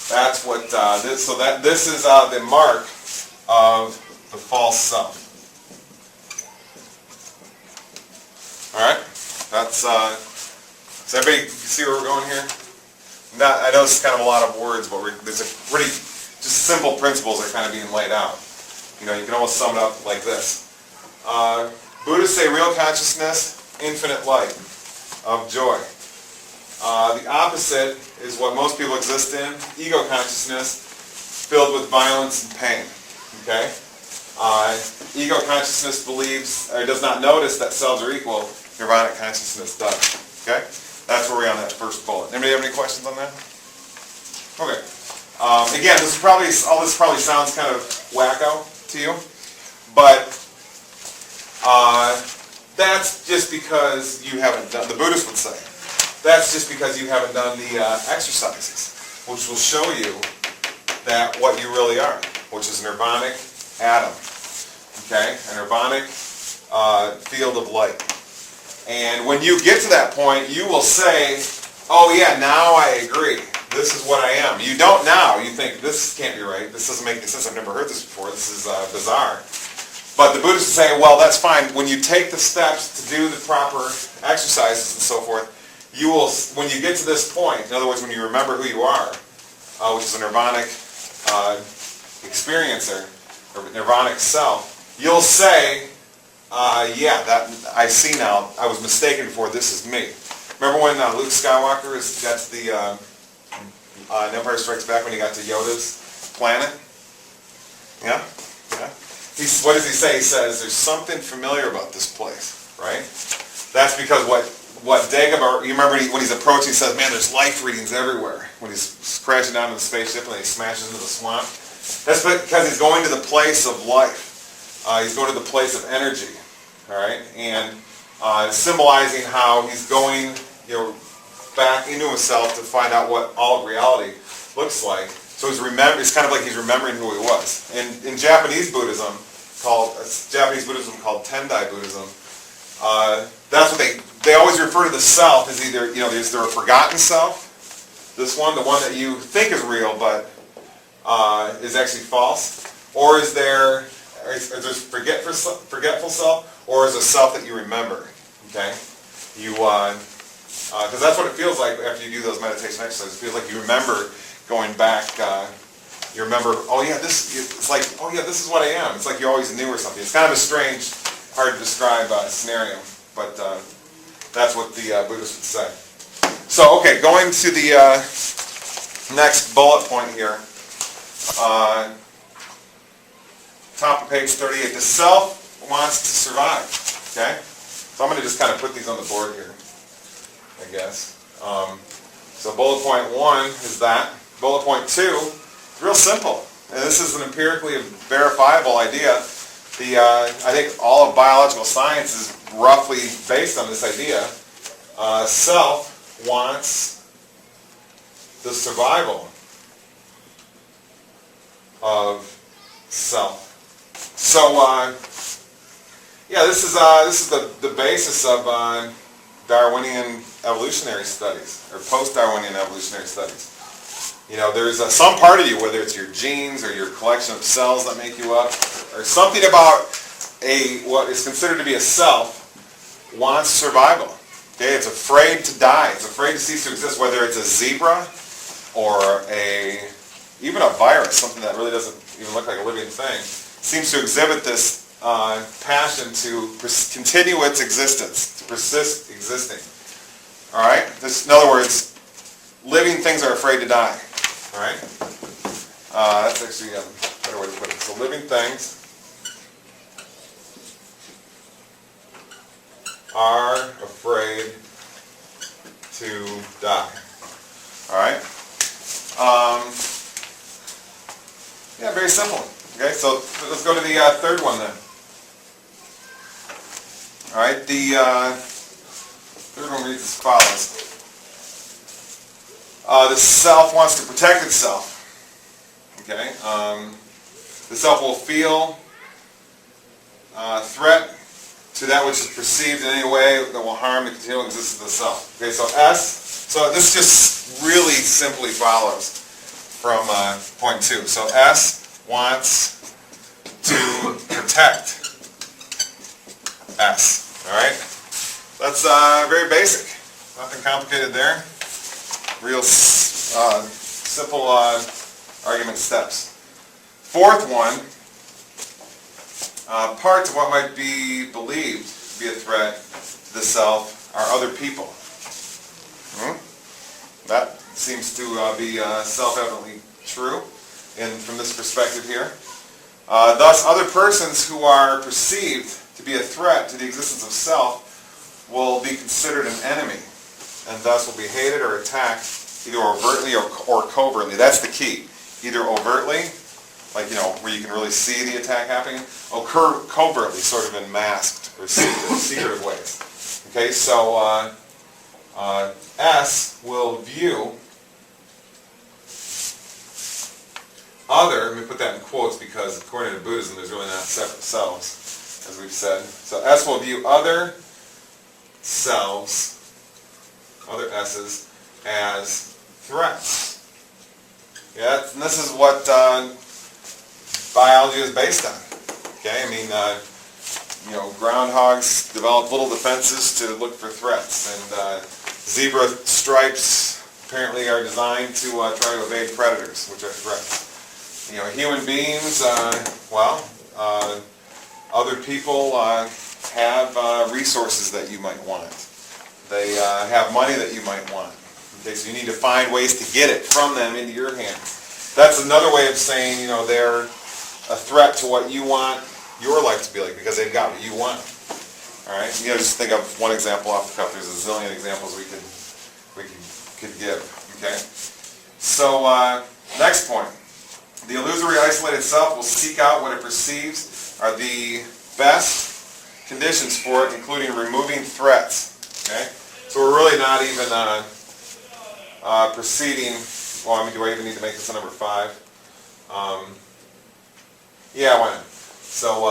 That's what this is the mark of the false self. Alright? That's does everybody see where we're going here? I know this is kind of a lot of words, but there's a pretty just simple principles that are kind of being laid out. You can almost sum it up like this. Buddhists say real consciousness, infinite light of joy. The opposite is what most people exist in, ego consciousness, filled with violence and pain. Okay? Ego consciousness believes, or does not notice that selves are equal. Nirvanic consciousness does. Okay? That's where we're on that first bullet. Anybody have any questions on that? Okay. Again, all this probably sounds kind of wacko to you, but that's just because you haven't done, the Buddhists would say, that's just because you haven't done the exercises, which will show you that what you really are, which is a nirvanic atom, okay, a nirvanic field of light. And when you get to that point, you will say, oh yeah, now I agree. This is what I am. You don't now. You think, this can't be right. This doesn't make any sense. I've never heard this before. This is bizarre. But the Buddhists say, well, that's fine. When you take the steps to do the proper exercises and so forth, you will, when you get to this point, in other words, when you remember who you are, which is a nirvanic experiencer, or nirvanic self, you'll say, yeah, that I see now. I was mistaken before. This is me. Remember when Luke Skywalker got to the Empire Strikes Back, when he got to Yoda's planet? Yeah? Yeah? What does he say? He says, there's something familiar about this place, right? That's because what Dagobah, you remember when he's approaching, he says, man, there's life readings everywhere. When he's crashing down in the spaceship and then he smashes into the swamp. That's because he's going to the place of life. He's going to the place of energy, all right? And symbolizing how he's going, back into himself to find out what all of reality looks like. So it's kind of like he's remembering who he was. In Japanese Buddhism called Tendai Buddhism, that's what they always refer to the self as either, is there a forgotten self, this one, the one that you think is real but is actually false, or is there forgetful self, or is a self that you remember, okay? Because that's what it feels like after you do those meditation exercises. It feels like you remember going back, you remember, it's like, this is what I am. It's like you always knew or something. It's kind of a strange, hard to describe scenario, but that's what the Buddhists would say. So, okay, going to the next bullet point here. Top of page 38. The self wants to survive, okay? So I'm going to just kind of put these on the board here, I guess. So bullet point 1 is that. Bullet point 2 is real simple. And this is an empirically verifiable idea. I think all of biological science is roughly based on this idea. Self wants the survival of self. So, this is the basis of Darwinian evolutionary studies, or post-Darwinian evolutionary studies. There's some part of you, whether it's your genes or your collection of cells that make you up, or something about what is considered to be a self wants survival. Okay, it's afraid to die. It's afraid to cease to exist, whether it's a zebra or even a virus, something that really doesn't even look like a living thing, seems to exhibit this passion to continue its existence, to persist existing. All right? In other words, living things are afraid to die. All right? That's actually a better way to put it. So living things are afraid to die. All right? Very simple. Okay, so let's go to the third one then. All right, the third one reads as follows. The self wants to protect itself. Okay, the self will feel threat to that which is perceived in any way that will harm the continual existence of the self. Okay, so so this just really simply follows from point 2. So S wants to protect S. All right? That's very basic. Nothing complicated there. Real simple argument steps. Fourth one, parts of what might be believed to be a threat to the self are other people. That seems to be self-evidently true from this perspective here. Thus, other persons who are perceived to be a threat to the existence of self will be considered an enemy, and thus will be hated or attacked either overtly or covertly. That's the key. Either overtly, like, where you can really see the attack happening, or covertly, sort of in masked or secretive ways. Okay, so S will view other, let me put that in quotes because according to Buddhism there's really not separate selves, as we've said. So S will view other selves, other S's, as threats. Yeah, and this is what biology is based on. Okay, I mean, groundhogs develop little defenses to look for threats, and zebra stripes apparently are designed to try to evade predators, which are threats. Human beings, other people have resources that you might want. They have money that you might want. Okay, so you need to find ways to get it from them into your hands. That's another way of saying, you know, they're a threat to what you want your life to be like because they've got what you want. All right, you know, just think of one example off the cuff. There's a zillion examples we could give. Okay, so next point: the illusory, isolated self will seek out what it perceives are the best conditions for it, including removing threats. Okay, so we're really not even proceeding. Well, I mean, do I even need to make this a number 5? Yeah, why not? So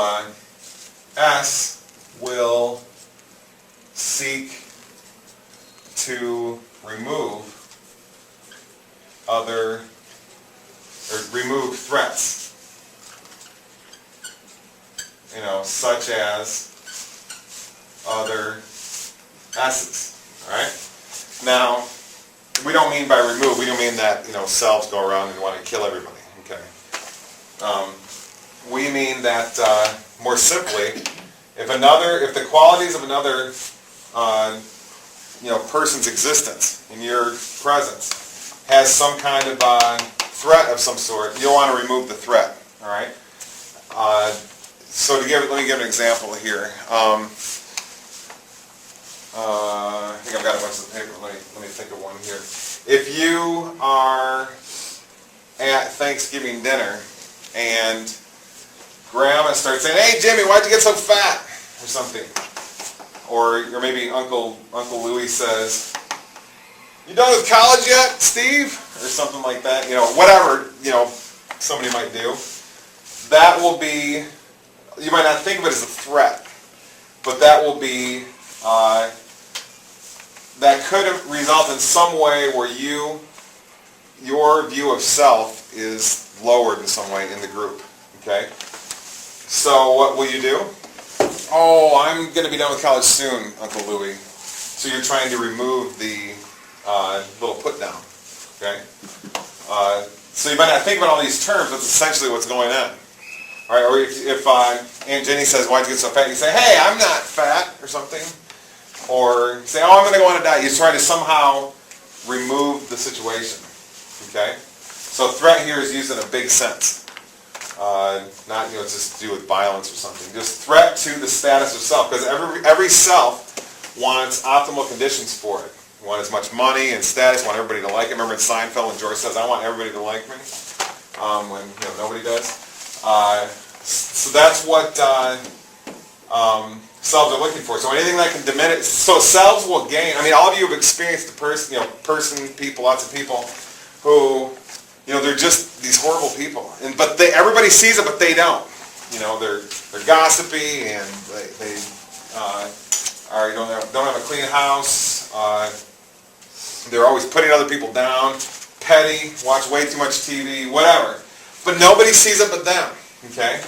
S will seek to remove remove threats, you know, such as other S's. All right. Now, we don't mean by remove. We don't mean that, you know, selves go around and want to kill everybody. Okay. We mean that more simply, if the qualities of another, you know, person's existence in your presence has some kind of threat of some sort, you'll want to remove the threat. All right. So let me give an example here. I think I've got a bunch of paper. Let me think of one here. If you are at Thanksgiving dinner and Grandma starts saying, "Hey Jimmy, why'd you get so fat?" or something, or maybe Uncle Louie says, "You done with college yet, Steve?" or something like that. You know, whatever, you know, somebody might do. That will be. You might not think of it as a threat, but that will be. That could result in some way where your view of self is lowered in some way in the group. Okay? So what will you do? "Oh, I'm going to be done with college soon, Uncle Louie." So you're trying to remove the little put down. Okay? So you might not think about all these terms, but it's essentially what's going on. All right? Or if Aunt Jenny says, "Why'd you get so fat?" you say, "Hey, I'm not fat," or something. Or say, "Oh, I'm going to go on a diet." You try to somehow remove the situation. Okay? So threat here is used in a big sense. Not, you know, just to do with violence or something. Just threat to the status of self. Because every self wants optimal conditions for it. You want as much money and status, you want everybody to like it. Remember in Seinfeld when George says, "I want everybody to like me," when, you know, nobody does. So that's what selves are looking for. So anything that can diminish, so selves will gain. I mean, all of you have experienced people, lots of people who, you know, they're just these horrible people, but everybody sees it, but they don't. You know, they're gossipy and they don't have a clean house. They're always putting other people down, petty, watch way too much TV, whatever. But nobody sees it but them. Okay.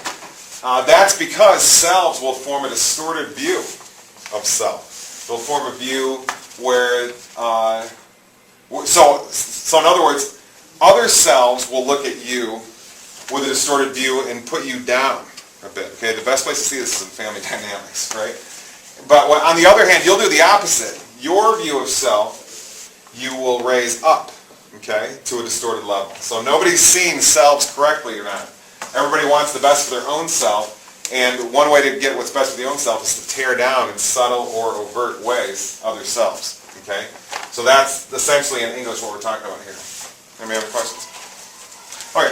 That's because selves will form a distorted view of self. They'll form a view where, so in other words, other selves will look at you with a distorted view and put you down a bit. Okay, the best place to see this is in family dynamics, right? But on the other hand, you'll do the opposite. Your view of self, you will raise up, okay, to a distorted level. So nobody's seeing selves correctly or not. Everybody wants the best for their own self, and one way to get what's best for the own self is to tear down in subtle or overt ways other selves. Okay, so that's essentially in English what we're talking about here. Anybody have questions? Okay,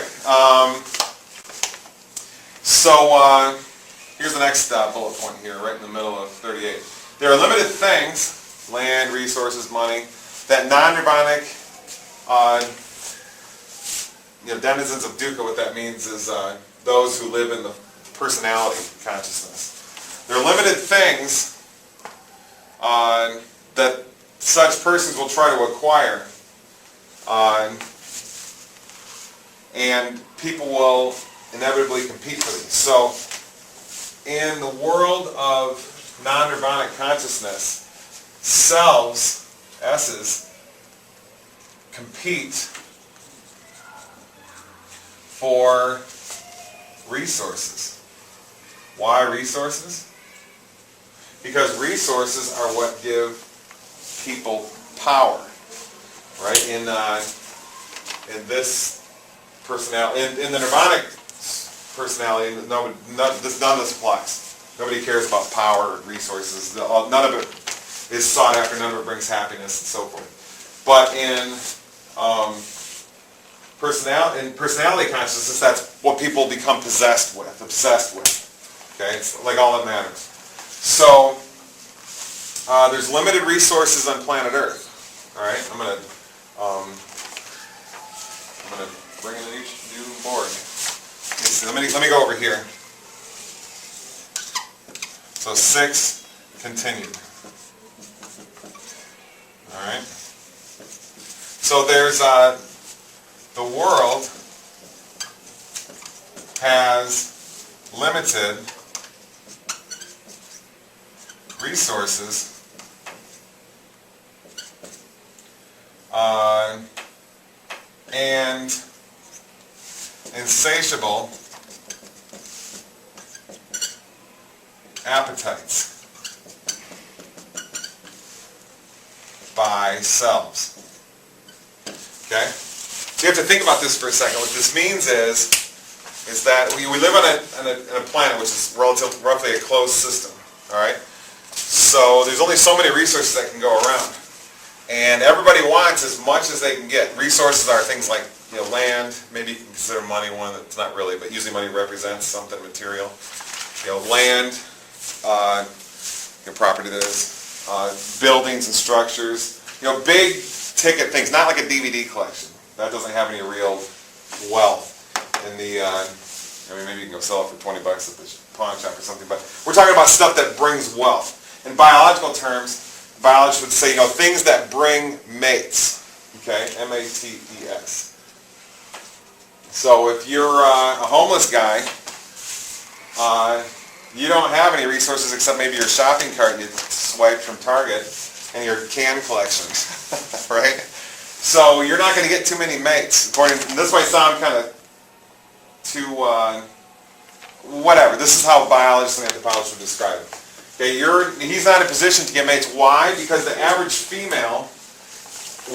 so here's the next bullet point here, right in the middle of 38. There are limited things, land, resources, money, that non-nirvanic denizens of dukkha, what that means is those who live in the personality consciousness. There are limited things that such persons will try to acquire, and people will inevitably compete for these. So in the world of non-nirvanic consciousness, selves, S's, compete for resources. Why resources? Because resources are what give people power, right? In this personality, in the nirvanic personality, none of this applies. Nobody cares about power or resources. None of it is sought after. None of it brings happiness and so forth. But in personality consciousness, that's what people become possessed with, obsessed with. Okay, it's like all that matters. So there's limited resources on planet Earth. All right, I'm gonna bring in a new board. Let me go over here. So 6 continued. All right. So there's the world has limited resources and insatiable appetites by selves. Okay? So you have to think about this for a second. What this means is that we live on a planet which is roughly a closed system. All right? So there's only so many resources that can go around. And everybody wants as much as they can get. Resources are things like land, maybe you can consider money one, that's not really, but usually money represents something material. Land, property that is, buildings and structures, big ticket things, not like a DVD collection. That doesn't have any real wealth in the, maybe you can go sell it for $20 at the pawn shop or something, but we're talking about stuff that brings wealth. In biological terms, biologists would say, things that bring mates, okay, M-A-T-E-S. So if you're a homeless guy, you don't have any resources except maybe your shopping cart you swiped from Target and your can collection, right? So you're not going to get too many mates. This might sound kind of too, whatever. This is how biologists and anthropologists would describe it. Okay, he's not in a position to get mates. Why? Because the average female,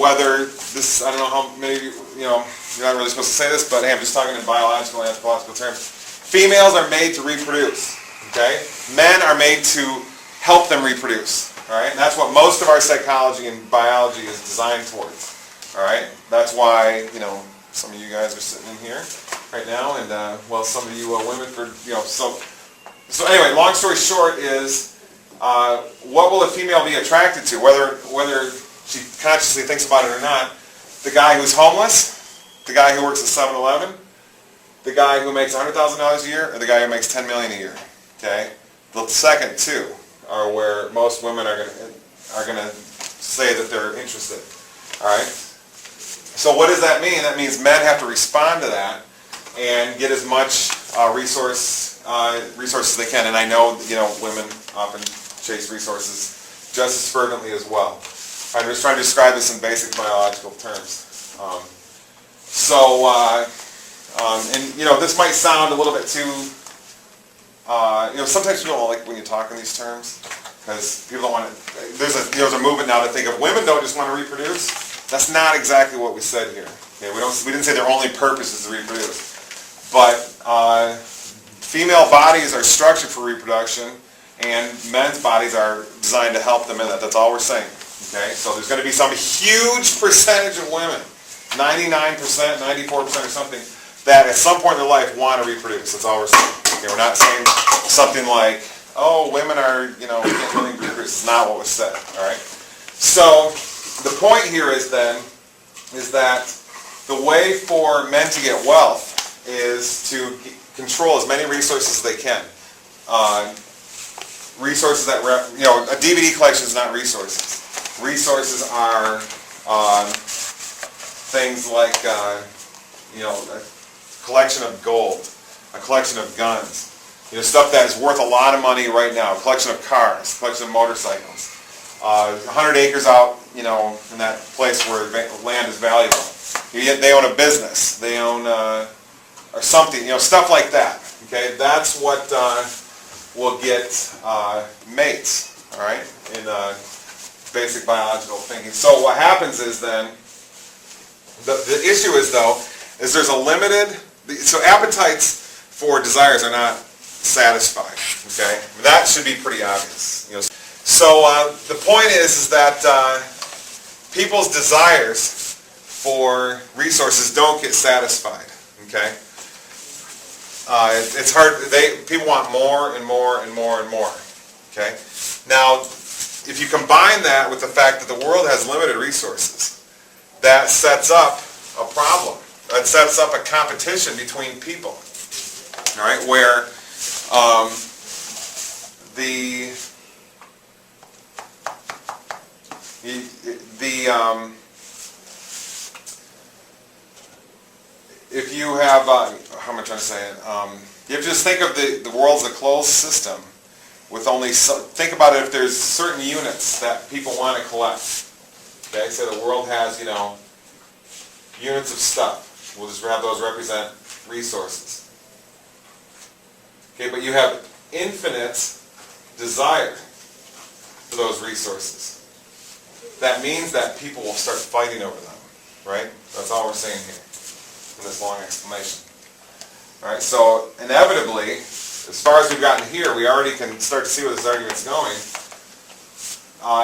whether this, I don't know how many, you're not really supposed to say this, but hey, I'm just talking in biological and anthropological terms. Females are made to reproduce, okay? Men are made to help them reproduce, all right? And that's what most of our psychology and biology is designed towards, all right? That's why, some of you guys are sitting in here right now, and, some of you women So anyway, long story short is, what will a female be attracted to, whether she consciously thinks about it or not? The guy who's homeless, the guy who works at 7-Eleven, the guy who makes $100,000 a year, or the guy who makes $10 million a year. Okay, the second two are where most women are gonna say that they're interested. All right. So what does that mean? That means men have to respond to that and get as much resources as they can. And I know women often chase resources just as fervently as well. I'm just trying to describe this in basic biological terms. This might sound a little bit too, sometimes people don't like when you talk in these terms because people don't want to, there's a movement now to think of women don't just want to reproduce. That's not exactly what we said here. Okay, we didn't say their only purpose is to reproduce. But female bodies are structured for reproduction and men's bodies are designed to help them in that. That's all we're saying. Okay, so there's going to be some huge percentage of women, 99%, 94% or something, that at some point in their life want to reproduce. That's all we're saying. Okay, we're not saying something like, oh, women are, can't really reproduce. It's not what was said. All right. So the point here is that the way for men to get wealth is to control as many resources as they can. Resources that, a DVD collection is not resources. Resources are things like, a collection of gold, a collection of guns, stuff that is worth a lot of money right now, a collection of cars, a collection of motorcycles, 100 acres out, in that place where land is valuable. They own a business, they own, or something, stuff like that. Okay, that's what will get mates. All right, basic biological thinking. So what happens is then, the issue is though, is there's a limited, so appetites for desires are not satisfied, okay? That should be pretty obvious. You know. So the point is that people's desires for resources don't get satisfied, okay? It's hard, people want more and more and more and more, okay? Now, if you combine that with the fact that the world has limited resources, that sets up a problem. That sets up a competition between people, all right, where if you have, how am I trying to say it? You have to just think of the world's a closed system with only, think about it if there's certain units that people want to collect. Okay, so the world has, you know, units of stuff. We'll just have those represent resources. Okay, but you have infinite desire for those resources. That means that people will start fighting over them, right? That's all we're saying here in this long explanation. All right, so inevitably, as far as we've gotten here, we already can start to see where this argument's going.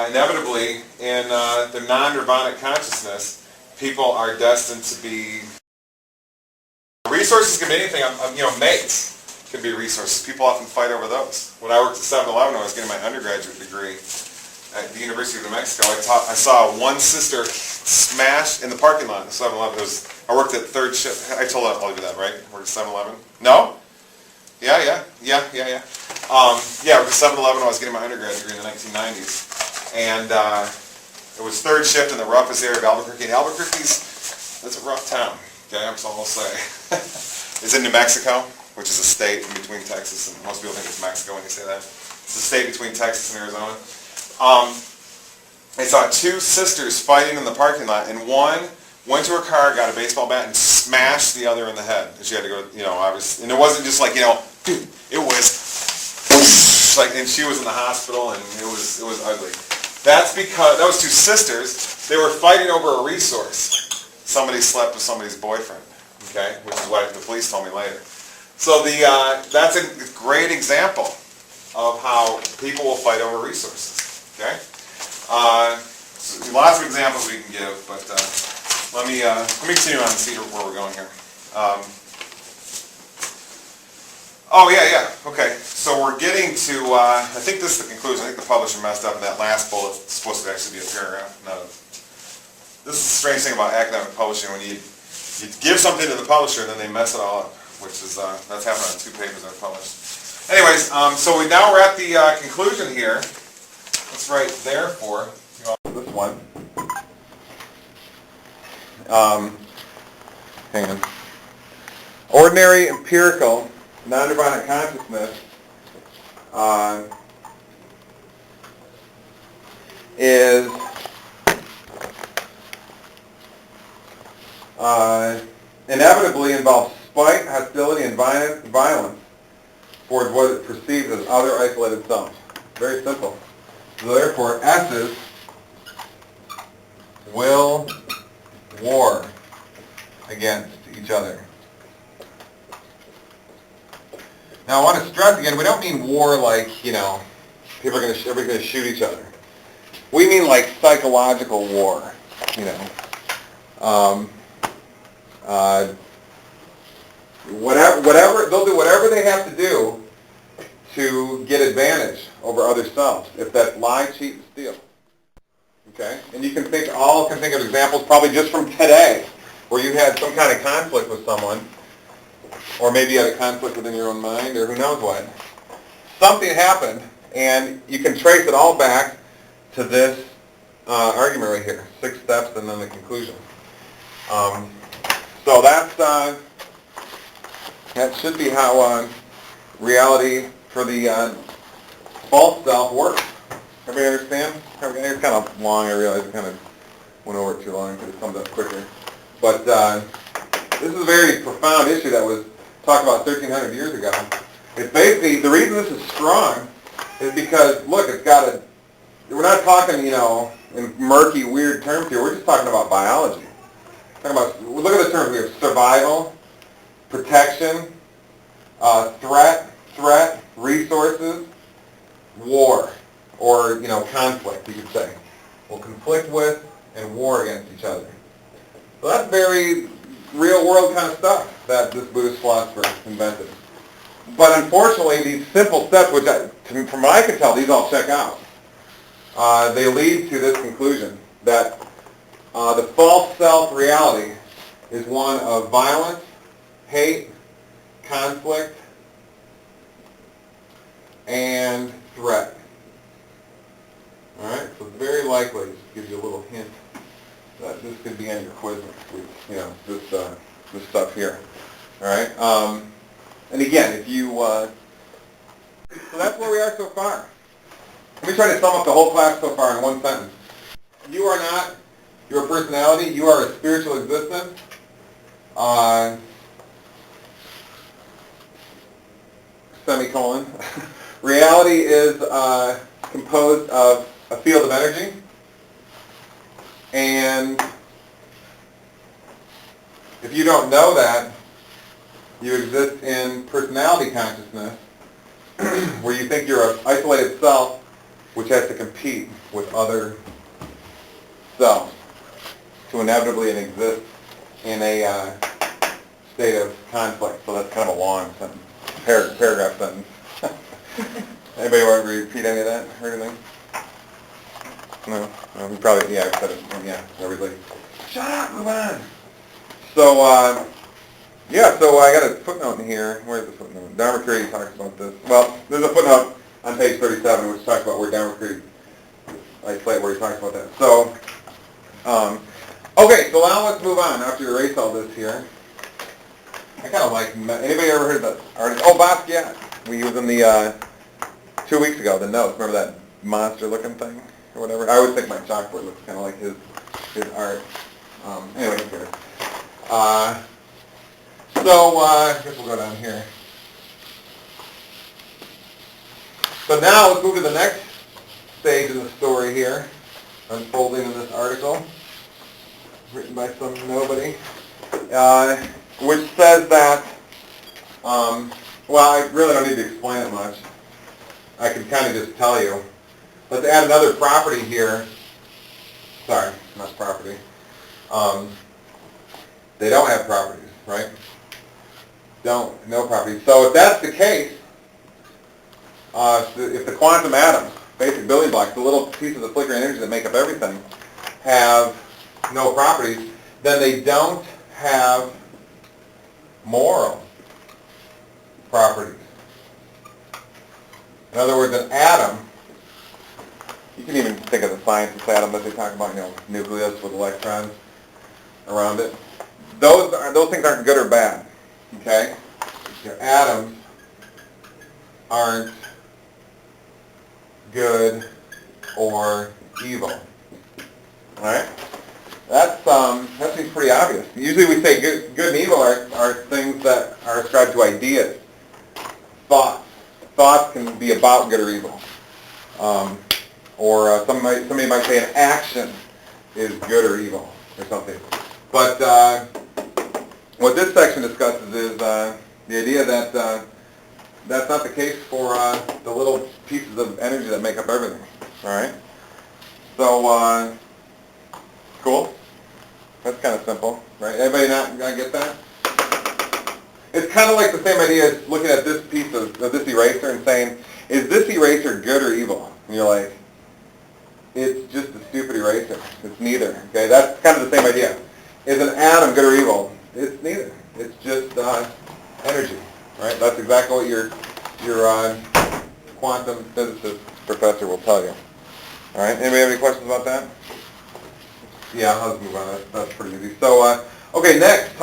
Inevitably, in the non-nirvanic consciousness, people are destined to be... Resources can be anything. You know, mates can be resources. People often fight over those. When I worked at 7-Eleven, when I was getting my undergraduate degree at the University of New Mexico, I saw one sister smash in the parking lot at 7-Eleven. I worked at third shift. I told all of you that, right? I worked at 7-Eleven. No? Yeah. I worked at 7-Eleven when I was getting my undergraduate degree in the 1990s. And it was third shift in the roughest area of Albuquerque. And that's a rough town, okay, that's all I'll say. It's in New Mexico, which is a state in between Texas, and most people think it's Mexico when you say that. It's a state between Texas and Arizona. I saw two sisters fighting in the parking lot, and one went to her car, got a baseball bat, and smashed the other in the head. And she had to go, you know, obviously, and it wasn't just like, you know, it was like, and she was in the hospital, and it was ugly. That's because, that was two sisters, they were fighting over a resource. Somebody slept with somebody's boyfriend, okay, which is what the police told me later. So that's a great example of how people will fight over resources, okay? So lots of examples we can give, but let me continue on and see where we're going here. Okay, so we're getting to, I think this is the conclusion. I think the publisher messed up in that last bullet. It's supposed to actually be a paragraph. No. This is the strange thing about academic publishing. When you give something to the publisher and then they mess it all up, which is, that's happened on 2 papers that are published. Anyways, so now we're at the conclusion here. Let's write therefore. This one. Hang on. Ordinary empirical non-nirvanic consciousness is inevitably involves spite, hostility, and violence towards what it perceives as other isolated selves. Very simple. So therefore, S's will war against each other. Now I want to stress again, we don't mean war like, you know, everybody's going to shoot each other. We mean like psychological war, you know. Whatever, they'll do whatever they have to do to get advantage over other selves. If that's lie, cheat, and steal. Okay? And you can think of examples probably just from today where you had some kind of conflict with someone, or maybe you had a conflict within your own mind, or who knows what. Something happened, and you can trace it all back to this argument right here. 6 steps and then the conclusion. So that should be how reality for the false self works. Everybody understand? It's kind of long, I realize I kind of went over it too long, could have summed up quicker. But this is a very profound issue that was talked about 1,300 years ago. It's basically, the reason this is strong is because, look, it's got we're not talking, you know, in murky, weird terms here. We're just talking about biology. Look at the terms. We have survival, protection, threat, resources, war, or, you know, conflict, you could say. We'll conflict with and war against each other. So that's very real-world kind of stuff that this Buddhist philosopher invented. But unfortunately, these simple steps, which from what I can tell, these all check out. They lead to this conclusion, that the false self reality is one of violence, hate, conflict, and threat. All right, so it's very likely, just to give you a little hint, that this could be on your quiz next week, you know, this stuff here. All right, and again, if you, so that's where we are so far. Let me try to sum up the whole class so far in one sentence. You are not your personality, you are a spiritual existence. Semicolon. Reality is composed of a field of energy, and if you don't know that, you exist in personality consciousness, where you think you're an isolated self which has to compete with other selves to inevitably exist in a state of conflict. So that's kind of a long sentence, paragraph sentence. Anybody want to repeat any of that or anything? No? You probably, yeah, I said it. Yeah, everybody. Shut up, move on. So, yeah, so I got a footnote in here. Where's the footnote? Dharma Creed talks about this. Well, there's a footnote on page 37 which talks about where Dharma Creed, where he talks about that. So, okay, so now let's move on after you erase all this here. I kind of like, anybody ever heard of that artist? Oh, Basquiat. We used in the, 2 weeks ago, the notes. Remember that monster-looking thing or whatever? I always think my chalkboard looks kind of like his art. Anyway, here. So, I guess we'll go down here. So now let's move to the next stage in the story here, unfolding in this article, written by some nobody, which says that, well, I really don't need to explain it much. I can kind of just tell you. Let's add another property here. Sorry, not property. They don't have properties, right? No properties. So if that's the case, if the quantum atoms, basic building blocks, the little pieces of flickering energy that make up everything, have no properties, then they don't have moral properties. In other words, an atom, you can even think of the scientist atom that they talk about, you know, nucleus with electrons around it. Those things aren't good or bad, okay? Your atoms aren't good or evil, all right? That seems pretty obvious. Usually we say good and evil are things that are ascribed to ideas, thoughts. Thoughts can be about good or evil. Or somebody might say an action is good or evil or something. But what this section discusses is the idea that that's not the case for the little pieces of energy that make up everything. All right? So, cool? That's kind of simple, right? Everybody not get that? It's kind of like the same idea as looking at this piece of this eraser and saying, is this eraser good or evil? And you're like, it's just a stupid eraser. It's neither. Okay, that's kind of the same idea. Is an atom good or evil? It's neither. It's just energy, right? That's exactly what your quantum physicist professor will tell you. All right. Anybody have any questions about that? Yeah, I'll just move on. That's pretty easy. So, okay, next,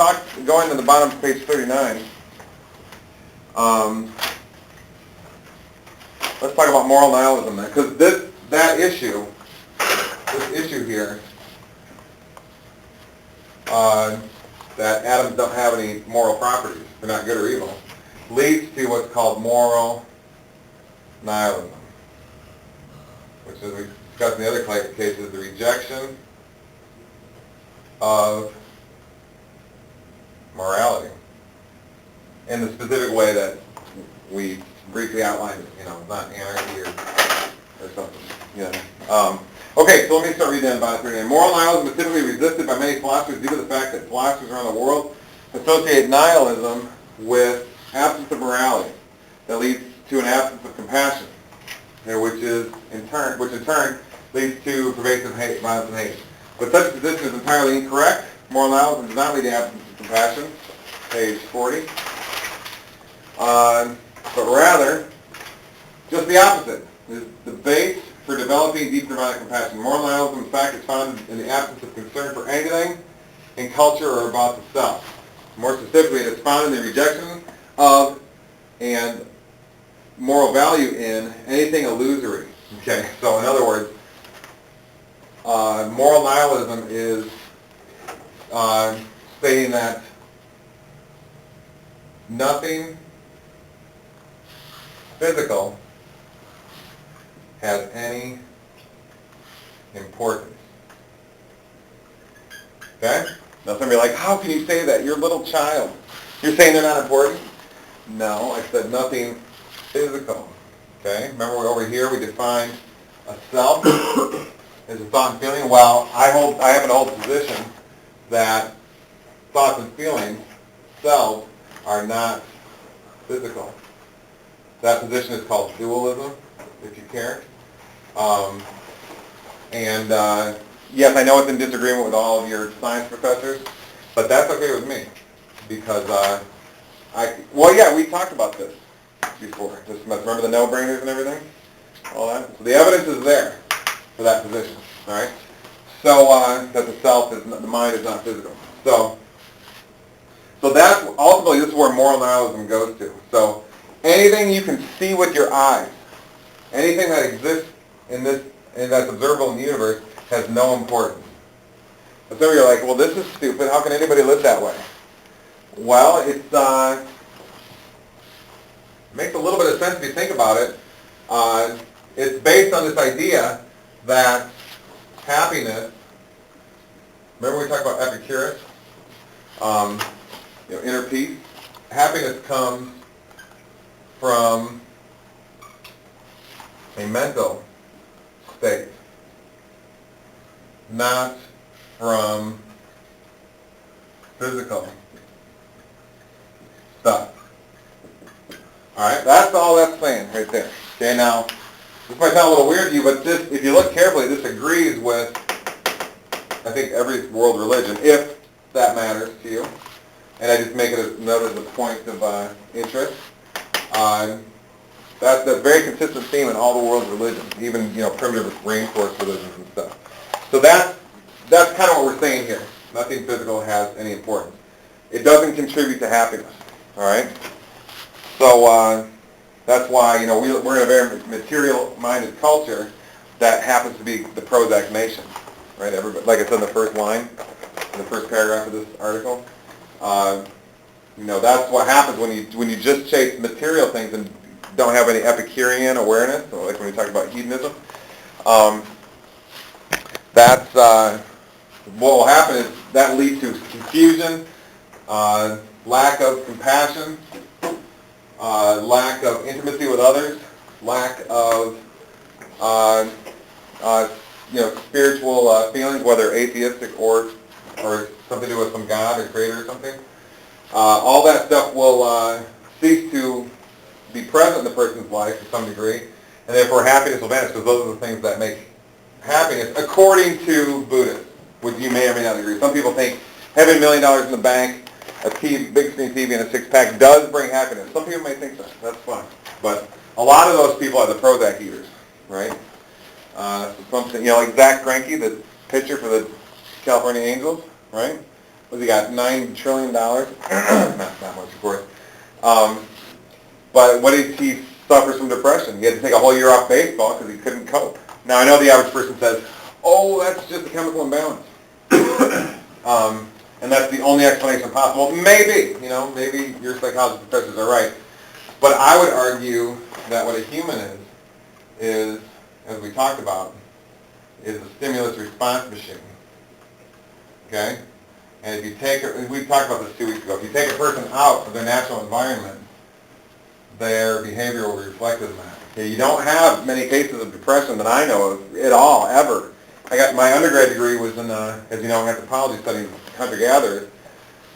going to the bottom of page 39. Let's talk about moral nihilism then, because this issue here, that atoms don't have any moral properties, they're not good or evil, leads to what's called moral nihilism, which, as we discussed in the other case, is the rejection of morality in the specific way that we briefly outlined it, not anarchy or something, Okay, so let me start reading about it again. Moral nihilism is typically resisted by many philosophers due to the fact that philosophers around the world associate nihilism with absence of morality that leads to an absence of compassion, which in turn leads to pervasive hate, violence, and hate. But such a position is entirely incorrect. Moral nihilism does not lead to absence of compassion, page 40, but rather just the opposite. It is the base for developing deep divine compassion. Moral nihilism, in fact, is found in the absence of concern for anything in culture or about the self. More specifically, it is found in the rejection of and moral value in anything illusory. Okay, so in other words, moral nihilism is stating that nothing physical has any importance. Okay? Now somebody like, how can you say that? You're a little child. You're saying they're not important? No, I said nothing physical. Okay? Remember over here we defined a self as a thought and feeling. Well, I happen to hold the position that thoughts and feelings, selves, are not physical. That position is called dualism, if you care. Yes, I know it's in disagreement with all of your science professors, but that's okay with me, because we talked about this before. Remember the no-brainers and everything? All that? So the evidence is there for that position, all right? So that the mind is not physical. So that's ultimately, this is where moral nihilism goes to. So anything you can see with your eyes, anything that exists that's observable in the universe, has no importance. But so you're like, well, this is stupid. How can anybody live that way? Well, it makes a little bit of sense if you think about it. It's based on this idea that happiness, remember we talked about Epicurus, inner peace? Happiness comes from a mental state, not from physical stuff. All right, that's all that's saying right there. Okay, now, this might sound a little weird to you, but if you look carefully, this agrees with, I think, every world religion, if that matters to you. And I just make it as a point of interest. That's a very consistent theme in all the world's religions, even primitive rainforest religions and stuff. So that's kind of what we're saying here. Nothing physical has any importance. It doesn't contribute to happiness. All right. So that's why we're in a very material-minded culture that happens to be the Prozac nation, right? Everybody, like I said in the first line, in the first paragraph of this article. That's what happens when you just chase material things and don't have any Epicurean awareness, so like when we talk about hedonism. That's what will happen is that leads to confusion, lack of compassion, lack of intimacy with others, lack of spiritual feelings, whether atheistic or something to do with some God or creator or something. All that stuff will cease to be present in the person's life to some degree, and therefore happiness will vanish, because those are the things that make happiness, according to Buddhists, which you may or may not agree. Some people think having $1 million in the bank, a big screen TV, and a six-pack does bring happiness. Some people may think that. That's fine. But a lot of those people are the Prozac eaters, right? Like Zach Greinke, the pitcher for the California Angels, right? What's he got, $9 trillion? Not that much, of course. But he suffers from depression. He had to take a whole year off baseball because he couldn't cope. Now, I know the average person says, oh, that's just a chemical imbalance. And that's the only explanation possible. Maybe, maybe your psychologist professors are right. But I would argue that what a human is, as we talked about, is a stimulus response machine. Okay? And if you take it, we talked about this 2 weeks ago, if you take a person out of their natural environment, their behavior will be reflected in that. Okay, you don't have many cases of depression that I know of at all, ever. I got my undergrad degree was in, as you know, anthropology, studying hunter-gatherers.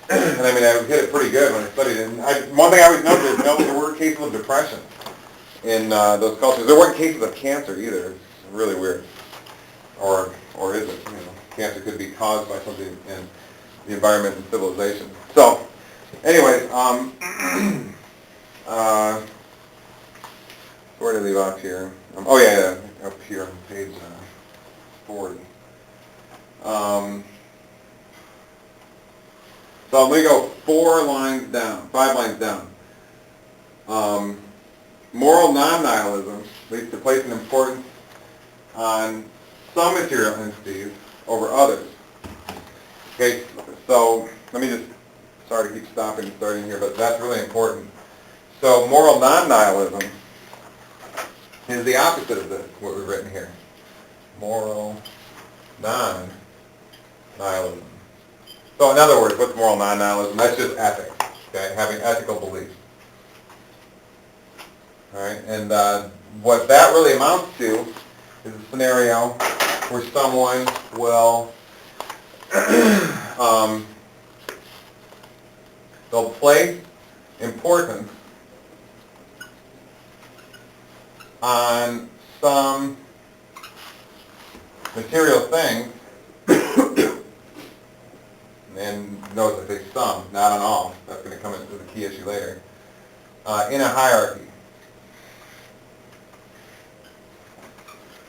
And I mean, I hit it pretty good when I studied it. And one thing I always noted is there were cases of depression in those cultures. There weren't cases of cancer either. It's really weird. Or is it? You know, cancer could be caused by something in the environment and civilization. So, anyways, where did I leave off here? Oh yeah, up here on page 40. So I'm going to go 5 lines down. Moral non-nihilism leads to placing importance on some material entities over others. Okay, so let me just, sorry to keep stopping and starting here, but that's really important. So moral non-nihilism is the opposite of this, what we've written here. Moral non-nihilism. So in other words, what's moral non-nihilism? That's just ethics, okay, having ethical beliefs. All right, and what that really amounts to is a scenario where someone will they'll place importance on some material things, and notice I say some, not on all. That's going to come into the key issue later. In a hierarchy.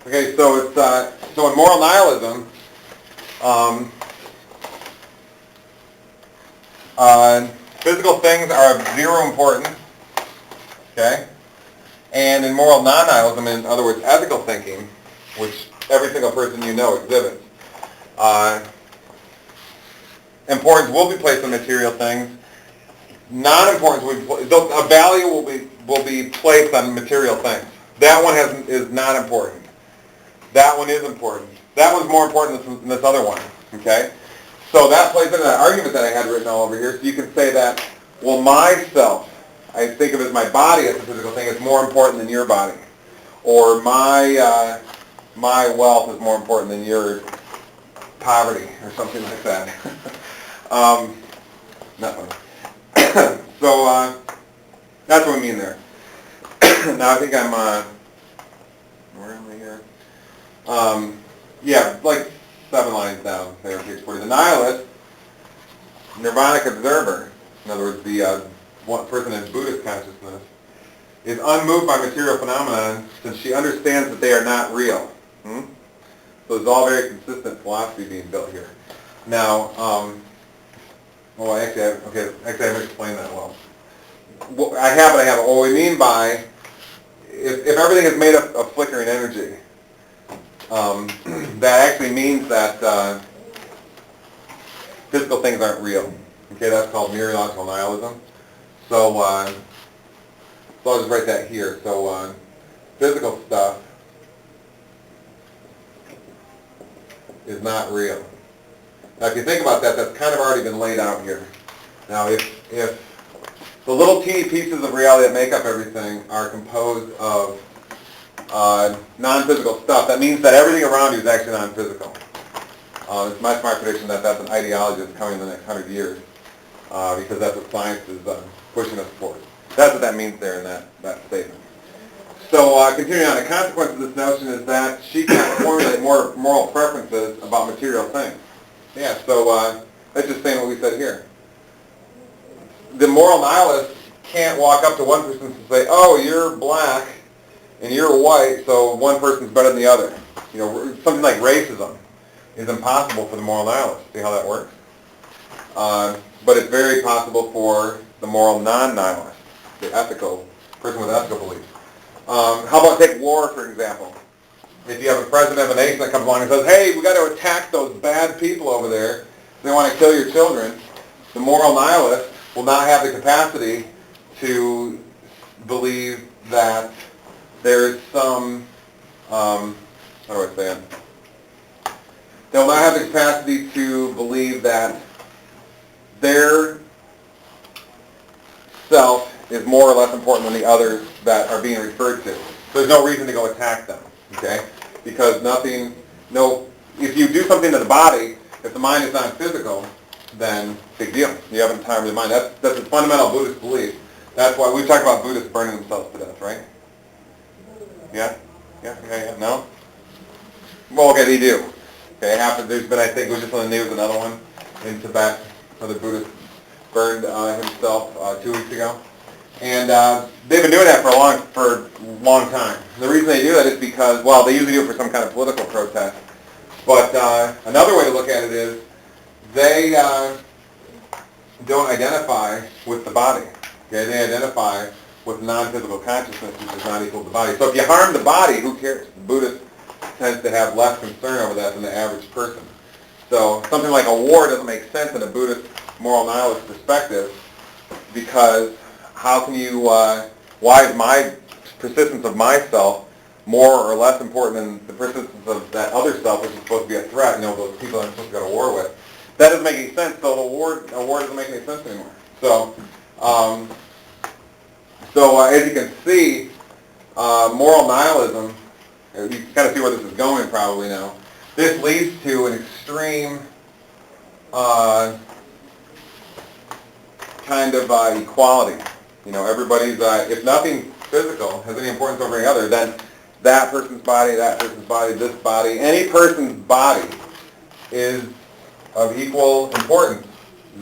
Okay, so it's so in moral nihilism, physical things are of zero importance. Okay, and in moral non-nihilism, in other words, ethical thinking, which every single person you know exhibits, importance will be placed on material things. Non-importance a value will be placed on material things. That one is not important. That one is important. That one's more important than this other one. Okay? So that plays into that argument that I had written all over here. So you can say that, well, myself, I think of as my body as a physical thing, is more important than your body. Or my wealth is more important than your poverty, or something like that. Not funny. So that's what I mean there. Now I think I'm, where am I here? Yeah, like 7 lines down there on page 40. The nihilist, nirvanic observer, in other words, the one person in Buddhist consciousness, is unmoved by material phenomenon since she understands that they are not real. So it's all very consistent philosophy being built here. Now, well, actually, I haven't explained that well. I have. What we mean by, if everything is made up of flickering energy, that actually means that physical things aren't real. Okay, that's called mereological nihilism. So, I'll just write that here. So, physical stuff is not real. Now, if you think about that, that's kind of already been laid out here. Now, if the little teeny pieces of reality that make up everything are composed of non-physical stuff, that means that everything around you is actually non-physical. It's my smart prediction that that's an ideology that's coming in the next 100 years, because that's what science is pushing us towards. That's what that means there in that statement. So continuing on, the consequence of this notion is that she can't formulate more moral preferences about material things. Yeah, so that's just saying what we said here. The moral nihilist can't walk up to one person and say, oh, you're black and you're white, so one person's better than the other. You know, something like racism is impossible for the moral nihilist. See how that works? But it's very possible for the moral non-nihilist, the ethical person with ethical beliefs. How about take war, for example? If you have a president of a nation that comes along and says, hey, we got to attack those bad people over there, they want to kill your children, the moral nihilist will not have the capacity to believe that there is some, how do I say it? They'll not have the capacity to believe that their self is more or less important than the others that are being referred to. So there's no reason to go attack them, okay? Because if you do something to the body, if the mind is not physical, then big deal. You haven't harmed the mind. That's a fundamental Buddhist belief. That's why we talk about Buddhists burning themselves to death, right? Yeah? No? Well, okay, they do. Okay, it happened. There's been, I think, it was just on the news, another one in Tibet, another Buddhist burned himself 2 weeks ago. And they've been doing that for a long time. The reason they do that is because, well, they usually do it for some kind of political protest. But another way to look at it is they don't identify with the body. Okay, they identify with non-physical consciousness, which is not equal to the body. So if you harm the body, who cares? The Buddhist tends to have less concern over that than the average person. So something like a war doesn't make sense in a Buddhist moral nihilist perspective, because how can you, why is my persistence of myself more or less important than the persistence of that other self, which is supposed to be a threat, those people I'm supposed to go to war with? That doesn't make any sense, so a war doesn't make any sense anymore. So, as you can see, moral nihilism, you can kind of see where this is going probably now. This leads to an extreme kind of equality. Everybody's, if nothing physical has any importance over any other, then that person's body, this body, any person's body is of equal importance.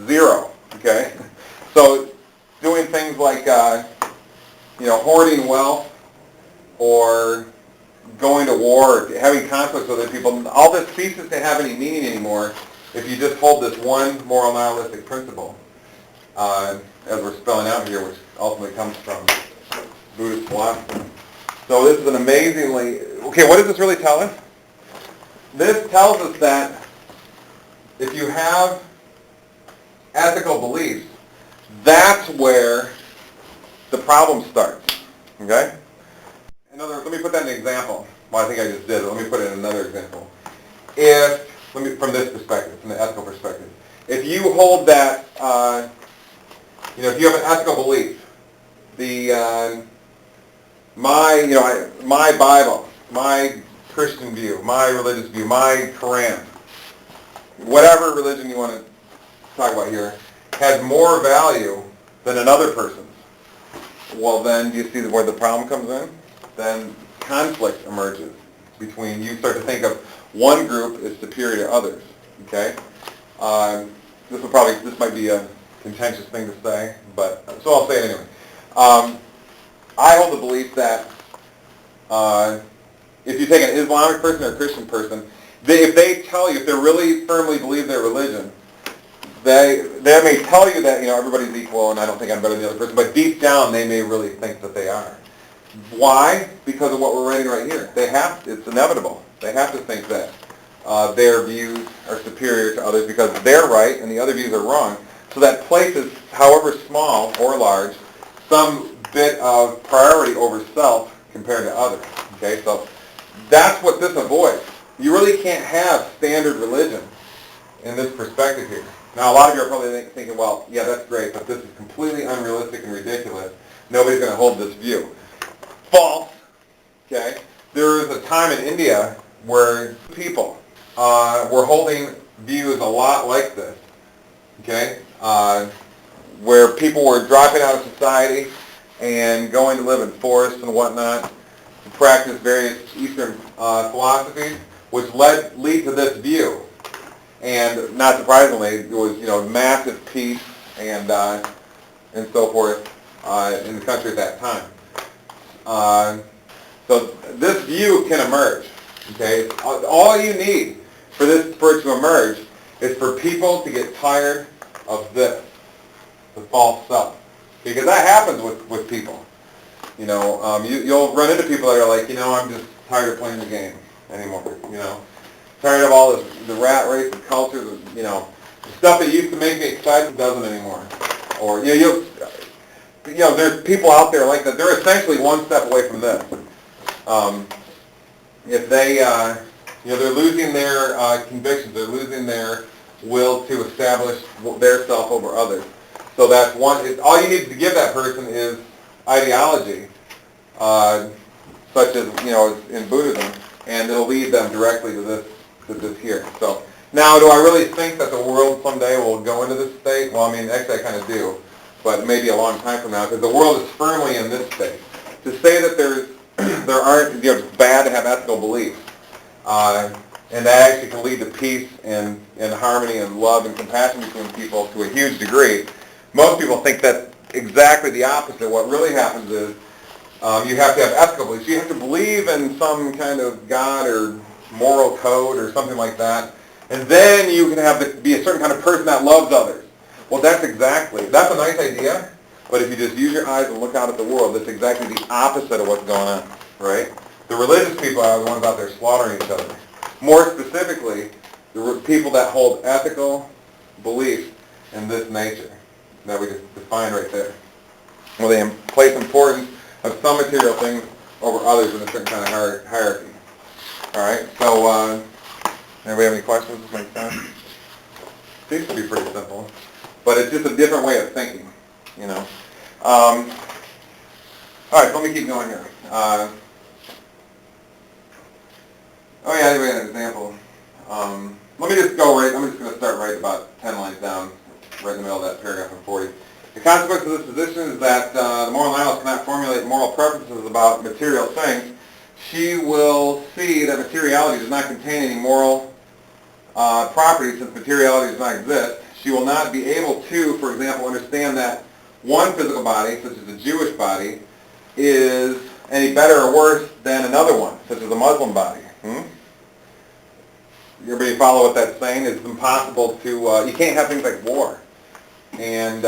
Zero. Okay? So doing things like, hoarding wealth or going to war or having conflicts with other people, all this ceases to have any meaning anymore if you just hold this one moral nihilistic principle, as we're spelling out here, which ultimately comes from Buddhist philosophy. So this is an amazingly... Okay, what does this really tell us? This tells us that if you have ethical beliefs, that's where the problem starts. Okay? In other words, let me put that in an example. Well, I think I just did, but let me put it in another example. From this perspective, from the ethical perspective, if you hold that, if you have an ethical belief, my Bible, my Christian view, my religious view, my Quran, whatever religion you want to talk about here, has more value than another person's, well then, do you see where the problem comes in? Then conflict emerges between, you start to think of one group as superior to others, okay? This might be a contentious thing to say, but, so I'll say it anyway. I hold the belief that if you take an Islamic person or a Christian person, if they really firmly believe their religion, they may tell you that, everybody's equal and I don't think I'm better than the other person, but deep down they may really think that they are. Why? Because of what we're writing right here. It's inevitable. They have to think that their views are superior to others because they're right and the other views are wrong. So that places, however small or large, some bit of priority over self compared to others. Okay, so that's what this avoids. You really can't have standard religion in this perspective here. Now, a lot of you are probably thinking, well, yeah, that's great, but this is completely unrealistic and ridiculous. Nobody's going to hold this view. False. Okay? There was a time in India where people were holding views a lot like this. Okay? Where people were dropping out of society and going to live in forests and whatnot to practice various Eastern philosophies, which lead to this view. And not surprisingly, it was massive peace and so forth in the country at that time. So this view can emerge. Okay, all you need for it to emerge is for people to get tired of this, the false self, because that happens with people. You'll run into people that are like, I'm just tired of playing the game anymore. Tired of all the rat race and culture, the stuff that used to make me excited doesn't anymore. Or there's people out there like that. They're essentially one step away from this. If they They're losing their convictions. They're losing their will to establish their self over others. So that's one. All you need to give that person is ideology, such as in Buddhism, and it'll lead them directly to this here. So now, do I really think that the world someday will go into this state? Well, I mean, actually, I kind of do, but maybe a long time from now, because the world is firmly in this state. To say that there aren't, it's bad to have ethical beliefs, and that actually can lead to peace and harmony and love and compassion between people to a huge degree. Most people think that exactly the opposite. What really happens is you have to have ethical beliefs. You have to believe in some kind of God or moral code or something like that, and then you can be a certain kind of person that loves others. Well, that's a nice idea, but if you just use your eyes and look out at the world, that's exactly the opposite of what's going on, right? The religious people are the ones out there slaughtering each other. More specifically, the people that hold ethical beliefs in this nature that we just defined right there. Well, they place importance of some material things over others in a certain kind of hierarchy. All right, so anybody have any questions? Does this make sense? Seems to be pretty simple, but it's just a different way of thinking, all right, so let me keep going here. Anyway, an example. Let me just go I'm just going to start right about 10 lines down, right in the middle of that paragraph in 40. The consequence of this position is that the moral nihilist cannot formulate moral preferences about material things. She will see that materiality does not contain any moral properties, since materiality does not exist. She will not be able to, for example, understand that one physical body, such as the Jewish body, is any better or worse than another one, such as a Muslim body. Everybody follow what that's saying? It's impossible to, you can't have things like war. And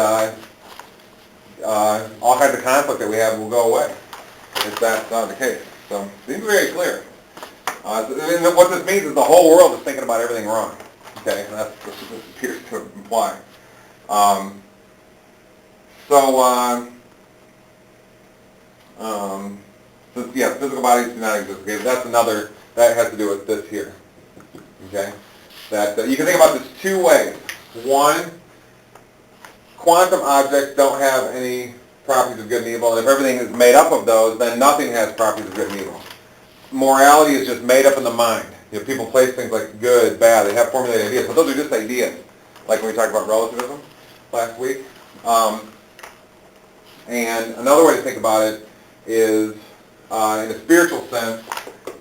all kinds of conflict that we have will go away if that's not the case. So it seems very clear. And what this means is the whole world is thinking about everything wrong. Okay, and that's what this appears to imply. Physical bodies do not exist. Okay, that has to do with this here. Okay, that you can think about this two ways. One, quantum objects don't have any properties of good and evil, and if everything is made up of those, then nothing has properties of good and evil. Morality is just made up in the mind. People place things like good, bad, they have formulated ideas, but those are just ideas, like when we talked about relativism last week. And another way to think about it is, in a spiritual sense,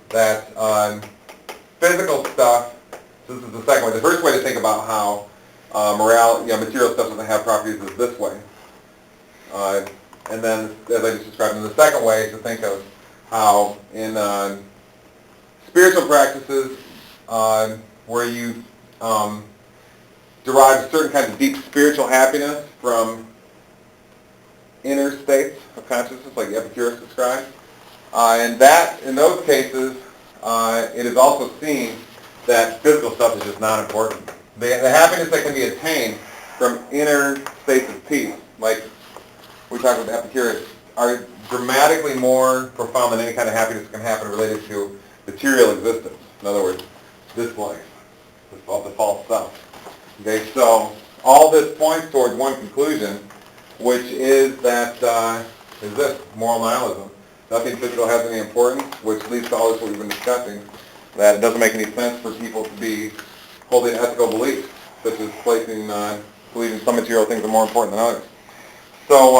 that physical stuff, so this is the second way. The first way to think about how material stuff doesn't have properties is this way. And then, as I just described, in the second way is to think of how in spiritual practices where you derive certain kinds of deep spiritual happiness from inner states of consciousness, like Epicurus described. And in those cases, it is also seen that physical stuff is just not important. The happiness that can be attained from inner states of peace, like we talked about Epicurus, are dramatically more profound than any kind of happiness that can happen related to material existence. In other words, this life, the false self. Okay, so all this points towards one conclusion, which is that is this moral nihilism. Nothing physical has any importance, which leads to all this what we've been discussing. That it doesn't make any sense for people to be holding ethical beliefs, such as believing some material things are more important than others. So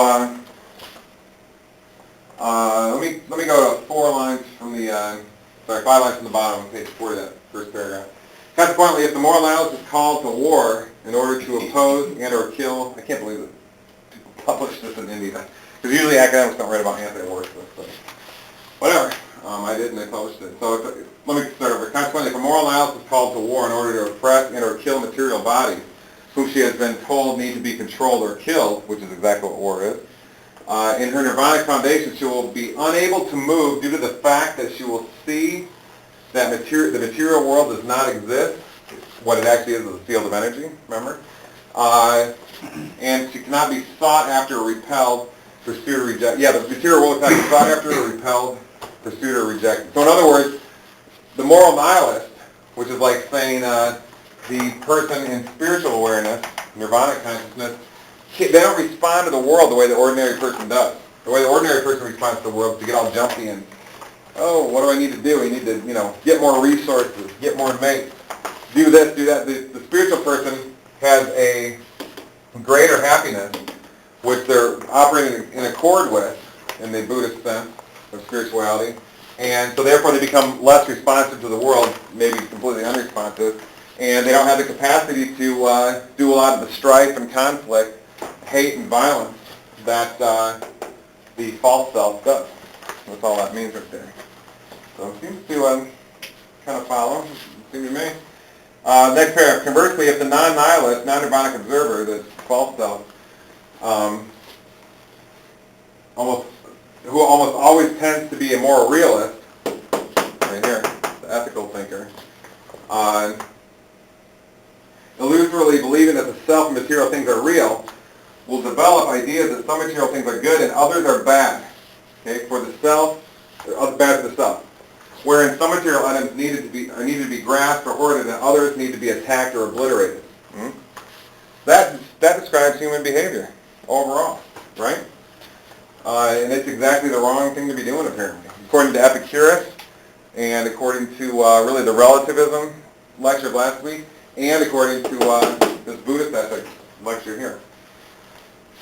let me go to 5 lines from the bottom of page 40 of that first paragraph. Consequently, if the moral nihilist is called to war in order to oppose and or kill, I can't believe that people publish this in India, because usually academics don't write about anti-war stuff. So whatever, I did and I published it. So let me start over. Consequently, if a moral nihilist is called to war in order to oppress and or kill material bodies, whom she has been told need to be controlled or killed, which is exactly what war is, in her nirvanic foundation, she will be unable to move due to the fact that she will see that the material world does not exist. What it actually is a field of energy, remember? And she cannot be sought after or repelled, pursued or rejected. Yeah, the material world cannot be sought after or repelled, pursued or rejected. So in other words, the moral nihilist which is like saying the person in spiritual awareness, nirvana consciousness, they don't respond to the world the way the ordinary person does. The way the ordinary person responds to the world is to get all jumpy and, oh, what do I need to do? I need to, get more resources, get more mates, do this, do that. The spiritual person has a greater happiness, which they're operating in accord with in the Buddhist sense of spirituality. And so therefore they become less responsive to the world, maybe completely unresponsive, and they don't have the capacity to do a lot of the strife and conflict, hate and violence that the false self does. That's all that means right there. So it seems to kind of follow. It seems to me. Next paragraph. Conversely, if the non-nihilist, non-nirvanic observer, the false self, who almost always tends to be a moral realist, right here, the ethical thinker, illusorily believing that the self and material things are real, will develop ideas that some material things are good and others are bad. Okay, for the self, bad for the self. Wherein some material items needed to be grasped or hoarded, and others need to be attacked or obliterated. That describes human behavior overall, right? And it's exactly the wrong thing to be doing, apparently. According to Epicurus, and according to really the relativism lecture of last week, and according to this Buddhist ethics lecture here.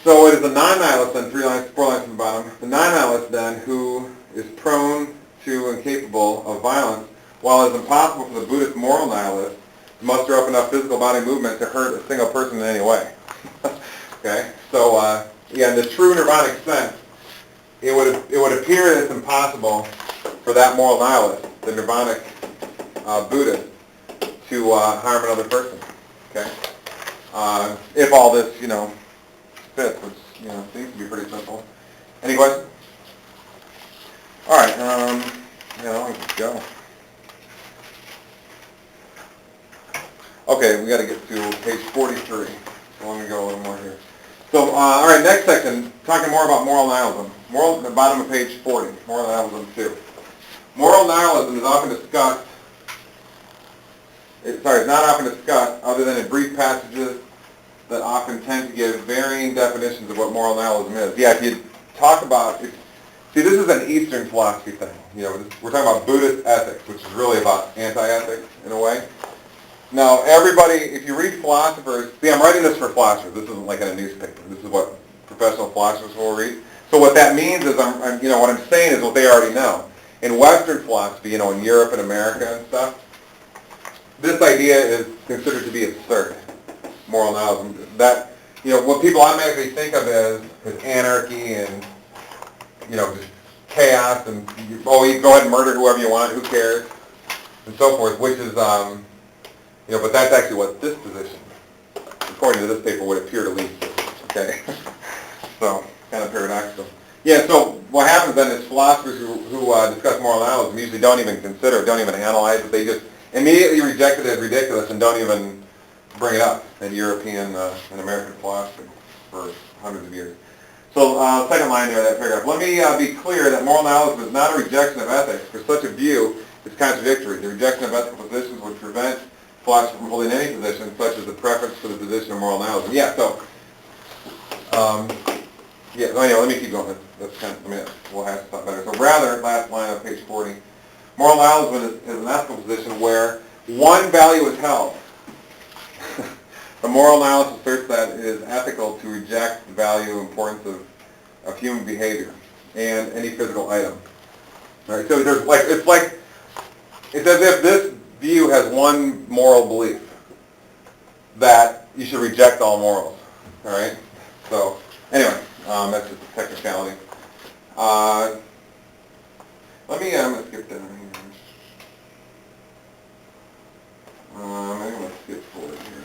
So it is the non-nihilist, then, 4 lines from the bottom, the non-nihilist, then, who is prone to and capable of violence, while it is impossible for the Buddhist moral nihilist to muster up enough physical body movement to hurt a single person in any way. Okay? So, in the true nirvanic sense, it would appear that it's impossible for that moral nihilist, the nirvanic Buddhist, to harm another person. Okay? If all this, fits, which, seems to be pretty simple. Any questions? All right, let's go. Okay, we got to get to page 43. So let me go a little more here. So, all right, next section, talking more about moral nihilism. At the bottom of page 40, moral nihilism 2. Moral nihilism is often discussed, it's not often discussed other than in brief passages that often tend to give varying definitions of what moral nihilism is. Yeah, if you talk about, see, this is an Eastern philosophy thing. We're talking about Buddhist ethics, which is really about anti-ethics in a way. Now, everybody, if you read philosophers, see, I'm writing this for philosophers. This isn't like in a newspaper. This is what professional philosophers will read. So what that means is, what I'm saying is what they already know. In Western philosophy, in Europe and America and stuff, this idea is considered to be absurd. Moral nihilism. That, what people automatically think of as anarchy and, just chaos and, you go ahead and murder whoever you want, who cares, and so forth, which is, but that's actually what this position, according to this paper, would appear to lead to. Okay? So, kind of paradoxical. Yeah, so what happens then is philosophers who discuss moral nihilism usually don't even consider it, don't even analyze it. They just immediately reject it as ridiculous and don't even bring it up in European and American philosophy for hundreds of years. So, second line there, that paragraph. Let me be clear that moral nihilism is not a rejection of ethics, for such a view is contradictory. The rejection of ethical positions would prevent philosophers from holding any position, such as the preference for the position of moral nihilism. Yeah, so, let me keep going. That's kind of, we'll have to talk better. So rather, last line of page 40, moral nihilism is an ethical position where one value is held. The moral nihilist asserts that it is ethical to reject the value and importance of human behavior and any physical item. All right, so it's as if this view has one moral belief, that you should reject all morals. All right? So, anyway, that's just a technicality. Let me, I'm going to skip down here. I'm going to skip forward here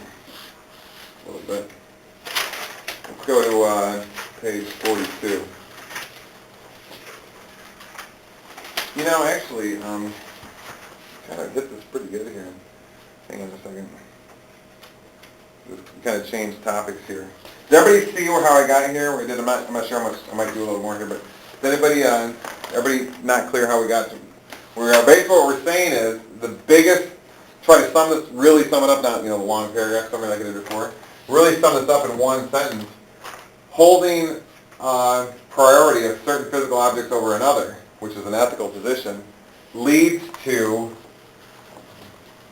a little bit. Let's go to page 42. Actually, this is pretty good here. Hang on a second. Just kind of change topics here. Does everybody see how I got here? I'm not sure how much. I might do a little more here, but is everybody not clear how we got to? Basically what we're saying is the biggest try to really sum it up, not, the long paragraph summary like I did before, really sum this up in one sentence. Holding priority of certain physical objects over another, which is an ethical position, leads to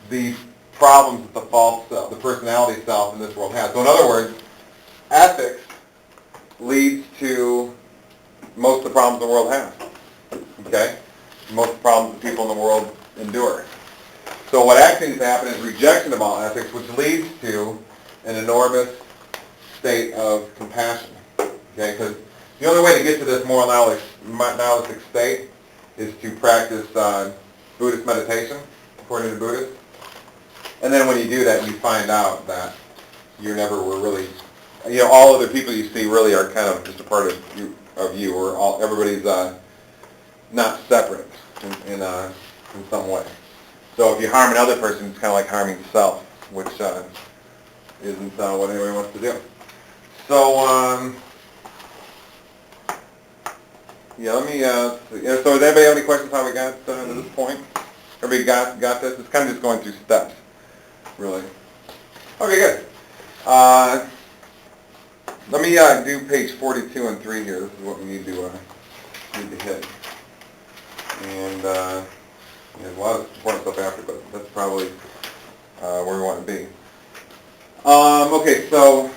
the problems that the false self, the personality self in this world has. So in other words, ethics leads to most of the problems the world has. Okay? Most of the problems that people in the world endure. So what actually needs to happen is rejection of all ethics, which leads to an enormous state of compassion. Okay? Because the only way to get to this moral nihilistic state is to practice Buddhist meditation, according to Buddhists. And then when you do that, you find out that you never were really, all other people you see really are kind of just a part of you, or everybody's not separate in some way. So if you harm another person, it's kind of like harming self, which isn't what anybody wants to do. So, let me, so does anybody have any questions how we got to this point? Everybody got this? It's kind of just going through steps, really. Okay, good. Let me do page 42 and 3 here. This is what we need to hit. And there's a lot of important stuff after, but that's probably where we want to be. Okay, so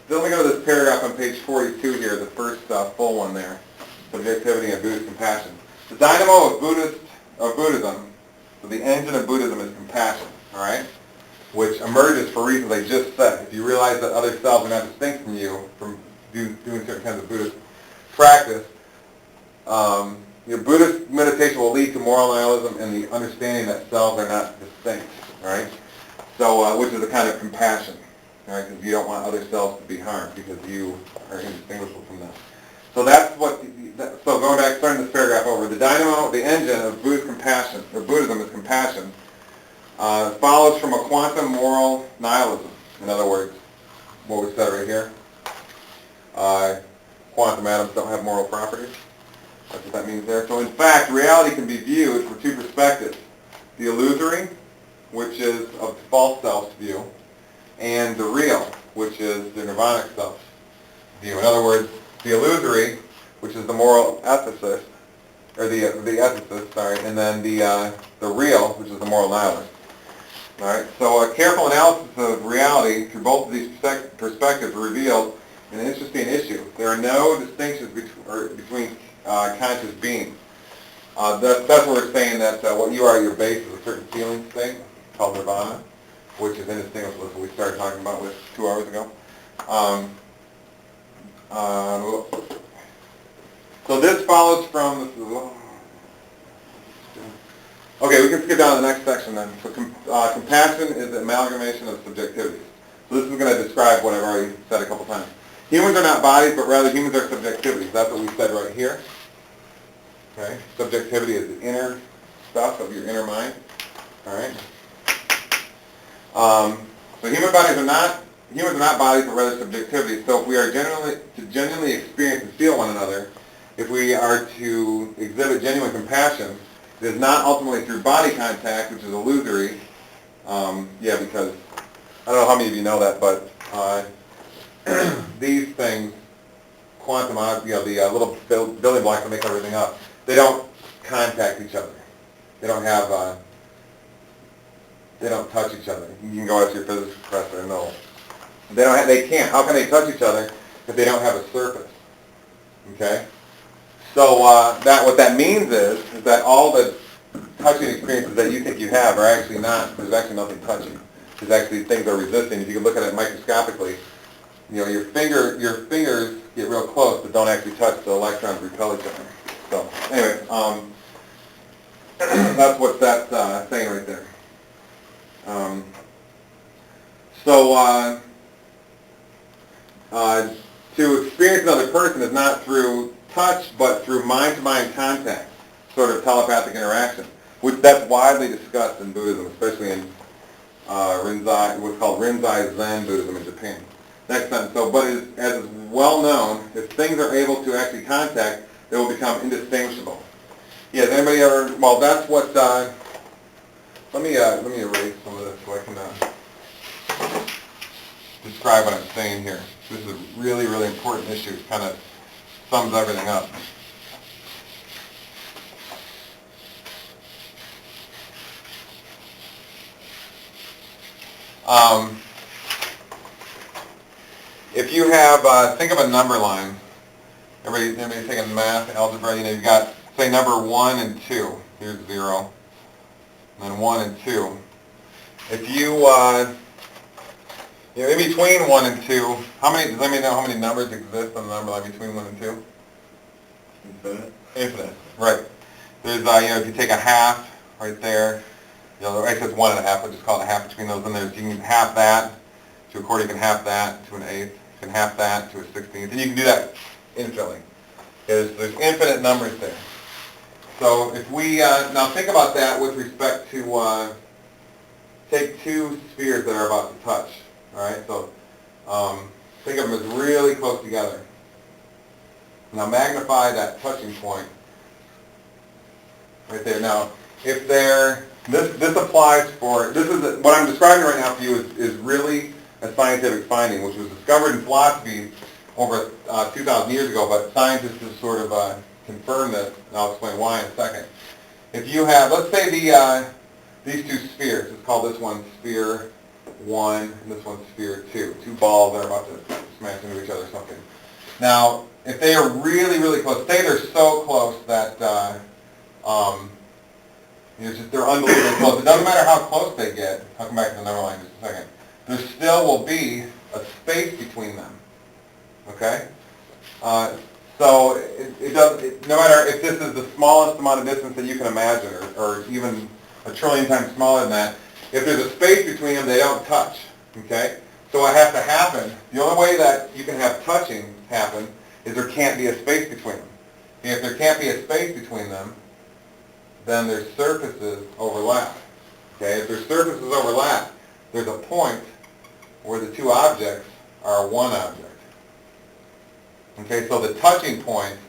then we go to this paragraph on page 42 here, the first full one there, subjectivity and Buddhist compassion. The dynamo of Buddhism, so the engine of Buddhism is compassion, all right, which emerges for reasons I just said. If you realize that other selves are not distinct from you from doing certain kinds of Buddhist practice, your Buddhist meditation will lead to moral nihilism and the understanding that selves are not distinct, all right? So, which is a kind of compassion, all right? Because you don't want other selves to be harmed because you are indistinguishable from them. So that's what. So going back, starting this paragraph over, the dynamo, the engine of Buddhist compassion, or Buddhism is compassion, follows from a quantum moral nihilism. In other words, what we said right here. Quantum atoms don't have moral properties. That's what that means there. So in fact, reality can be viewed from two perspectives. The illusory, which is of the false self's view, and the real, which is the nirvanic self's view. In other words, the illusory, which is the moral ethicist, or the ethicist, sorry, and then the real, which is the moral nihilist. All right. So a careful analysis of reality through both of these perspectives reveals an interesting issue. There are no distinctions between conscious beings. That's what we're saying, that what you are at your base is a certain feeling state called nirvana, which is indistinguishable from what we started talking about 2 hours ago. So this follows from, okay, we can skip down to the next section then. So compassion is the amalgamation of subjectivities. So this is going to describe what I've already said a couple times. Humans are not bodies, but rather humans are subjectivities. That's what we said right here. Okay, subjectivity is the inner stuff of your inner mind. All right. So humans are not bodies, but rather subjectivities. So if we are genuinely experience and feel one another, if we are to exhibit genuine compassion, it is not ultimately through body contact, which is illusory. Because I don't know how many of you know that, but these things, quantum, the little building blocks that make everything up, they don't contact each other. They don't have, they don't touch each other. You can go ask your physics professor and know. They can't. How can they touch each other if they don't have a surface? Okay? So what that means is that all the touching experiences that you think you have are actually not, there's actually nothing touching. There's actually things that are resisting. If you can look at it microscopically, your fingers get real close but don't actually touch, the electrons repel each other. So anyway, that's what that's saying right there. To experience another person is not through touch, but through mind-to-mind contact, sort of telepathic interaction, which that's widely discussed in Buddhism, especially in what's called Rinzai Zen Buddhism in Japan. Next sentence. So, but as is well known, if things are able to actually contact, they will become indistinguishable. Yeah, has anybody ever? Well, that's what Let me erase some of this so I can describe what I'm saying here. This is a really, really important issue. It kind of sums everything up. If you have, think of a number line. Everybody's taking math, algebra, you've got, say, number 1 and 2. Here's 0. And then 1 and 2. If you, in between 1 and 2, does anybody know how many numbers exist on the number line between 1 and 2? Infinite. Infinite, right. There's, if you take a half right there, actually it's 1 and a half, we'll just call it a half between those, and you can half that to a quarter, you can half that to an eighth, you can half that to a 16th, and you can do that infinitely. There's infinite numbers there. So if we, now think about that with respect to, take two spheres that are about to touch, all right? So think of them as really close together. Now magnify that touching point right there. Now, if they're, this applies for, this is, what I'm describing right now for you is really a scientific finding, which was discovered in philosophy over 2,000 years ago, but scientists have sort of confirmed this, and I'll explain why in a second. If you have, let's say these two spheres, let's call this one sphere 1 and this one sphere 2, two balls that are about to smash into each other or something. Now, if they are really, really close, say they're so close that they're unbelievably close. It doesn't matter how close they get. I'll come back to the number line in just a second. There still will be a space between them. Okay? So it does. No matter if this is the smallest amount of distance that you can imagine, or even a trillion times smaller than that, if there's a space between them, they don't touch. Okay? So what has to happen? The only way that you can have touching happen is there can't be a space between them. And if there can't be a space between them, then their surfaces overlap. Okay? If their surfaces overlap, there's a point where the two objects are one object. Okay, so the touching point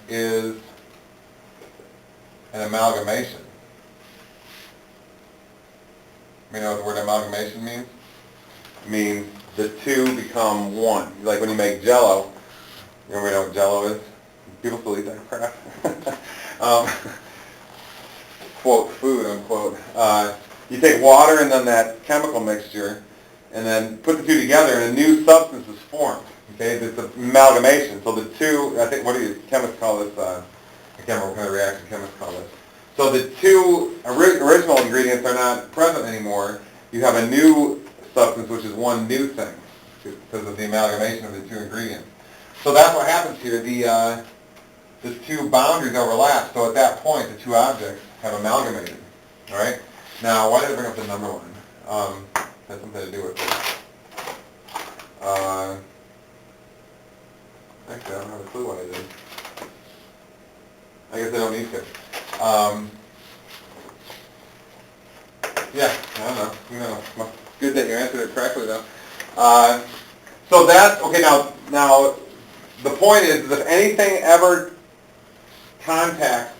is an amalgamation. You know what the word amalgamation means? It means the two become one. Like when you make Jell-O, you know what Jell-O is? People still eat that crap. Quote, food, unquote. You take water and then that chemical mixture, and then put the two together, and a new substance is formed. Okay, it's an amalgamation. So the two, I think, what do you chemists call this? I can't remember what kind of reaction chemists call this. So the two original ingredients are not present anymore. You have a new substance, which is one new thing, because of the amalgamation of the two ingredients. So that's what happens here. The two boundaries overlap. So at that point, the two objects have amalgamated. All right. Now, why did I bring up the number line? Has something to do with it. Actually, I don't have a clue what I did. I guess I don't need to. Yeah, I don't know. Well, good that you answered it correctly, though. So that's, okay, now, the point is that if anything ever contacts,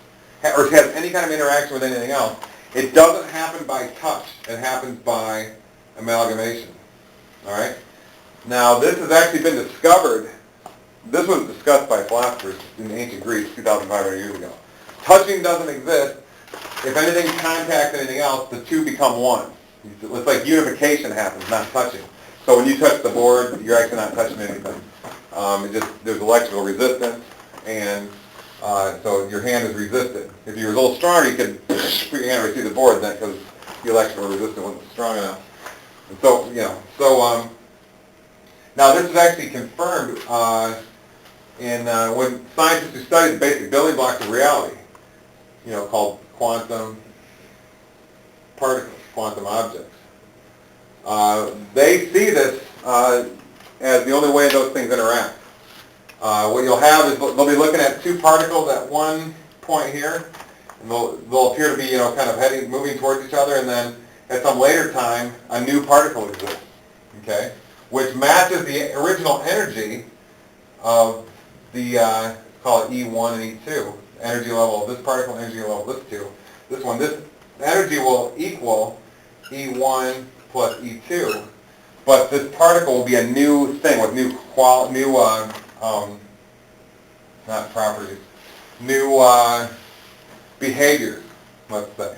or has any kind of interaction with anything else, it doesn't happen by touch. It happens by amalgamation. All right? Now, this has actually been discovered. This was discussed by philosophers in ancient Greece 2,500 years ago. Touching doesn't exist. If anything contacts anything else, the two become one. It's like unification happens, not touching. So when you touch the board, you're actually not touching anything. There's electrical resistance, and so your hand is resisted. If you were a little stronger, you could put your hand right through the board, because the electrical resistance wasn't strong enough. And so, now this is actually confirmed when scientists who study the basic building blocks of reality, called quantum particles, quantum objects. They see this as the only way those things interact. What you'll have is they'll be looking at two particles at one point here, and they'll appear to be, kind of moving towards each other, and then at some later time, a new particle exists, okay, which matches the original energy of the, call it E1 and E2, energy level of this particle, energy level of this two. This one, this energy will equal E1 plus E2, but this particle will be a new thing with new not properties, new behaviors, let's say.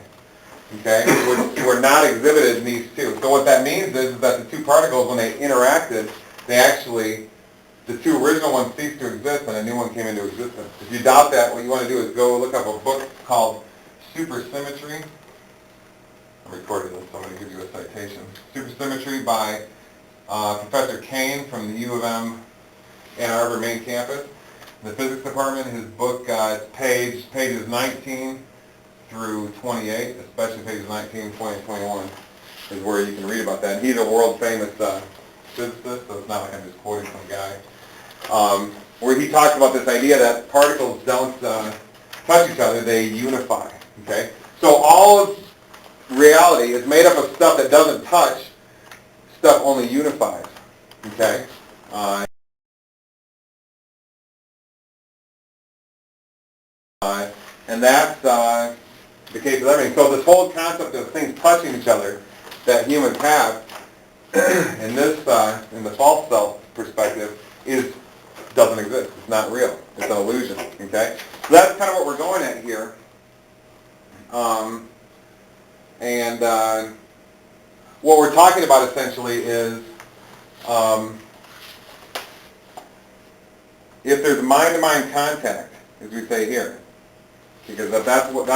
Okay, which were not exhibited in these two. So what that means is that the two particles, when they interacted, they actually, the two original ones ceased to exist and a new one came into existence. If you doubt that, what you want to do is go look up a book called Supersymmetry. I'm recording this, so I'm going to give you a citation. Supersymmetry by Professor Kane from the U of M Ann Arbor main campus. In the physics department, his book, pages 19 through 28, especially pages 19, 20, and 21, is where you can read about that. And he's a world-famous physicist, so it's not like I'm just quoting some guy. Where he talks about this idea that particles don't touch each other, they unify. Okay? So all of reality is made up of stuff that doesn't touch, stuff only unifies. Okay? And that's the case with everything. So this whole concept of things touching each other that humans have in this, in the false self perspective, doesn't exist. It's not real. It's an illusion. Okay. So that's kind of what we're going at here. What we're talking about essentially is if there's mind-to-mind contact, as we say here. Because that's what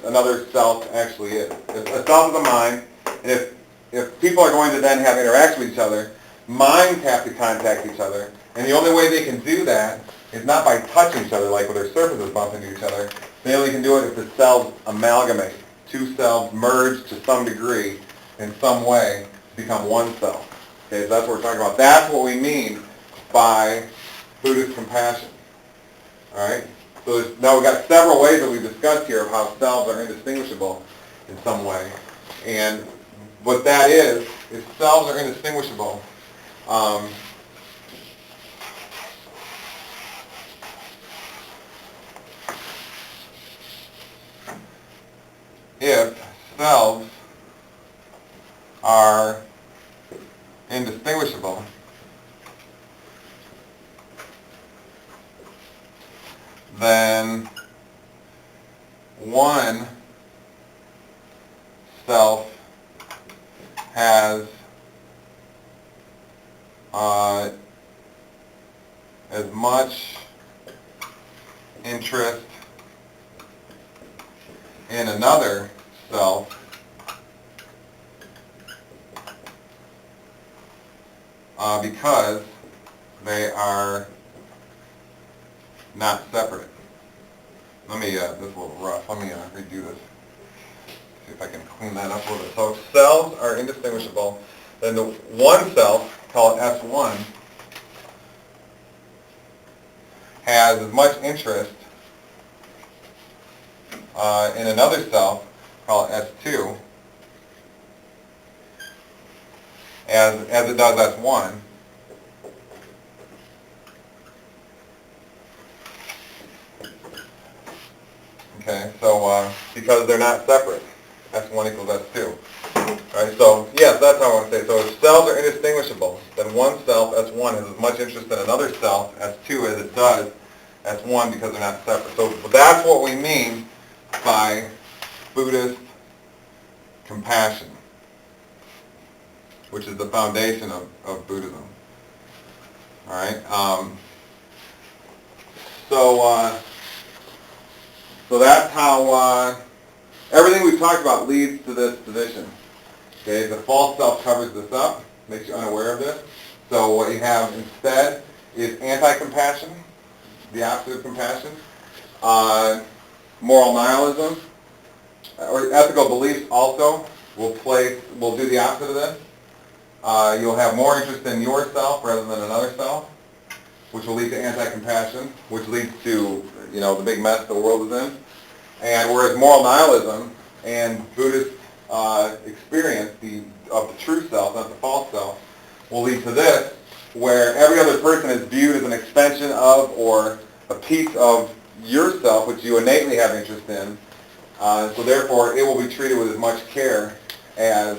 another self actually is. A self is a mind, and if people are going to then have interaction with each other, minds have to contact each other, and the only way they can do that is not by touching each other, like where their surfaces bump into each other. They only can do it if the cells amalgamate. Two cells merge to some degree, in some way, to become one cell. Okay, so that's what we're talking about. That's what we mean by Buddhist compassion. All right. So now we've got several ways that we've discussed here of how cells are indistinguishable in some way. And what that is cells are indistinguishable. If cells are indistinguishable, then one self has as much interest in another self because they are not separate. Let me, this is a little rough. Let me redo this. See if I can clean that up a little bit. So if cells are indistinguishable, then the one self, call it S1, has as much interest in another self, call it S2, as it does S1. Okay, so because they're not separate, S1 equals S2. Alright, so yes, that's how I want to say it. So if cells are indistinguishable, then one self, S1, has as much interest in another self, S2, as it does S1 because they're not separate. So that's what we mean by Buddhist compassion, which is the foundation of Buddhism. Alright, so that's how everything we've talked about leads to this position. Okay, the false self covers this up, makes you unaware of this. So what you have instead is anti-compassion, the opposite of compassion, moral nihilism, or ethical beliefs also will do the opposite of this. You'll have more interest in yourself rather than another self, which will lead to anti-compassion, which leads to, the big mess the world is in. And whereas moral nihilism and Buddhist experience of the true self, not the false self, will lead to this, where every other person is viewed as an extension of or a piece of yourself, which you innately have interest in. So therefore, it will be treated with as much care as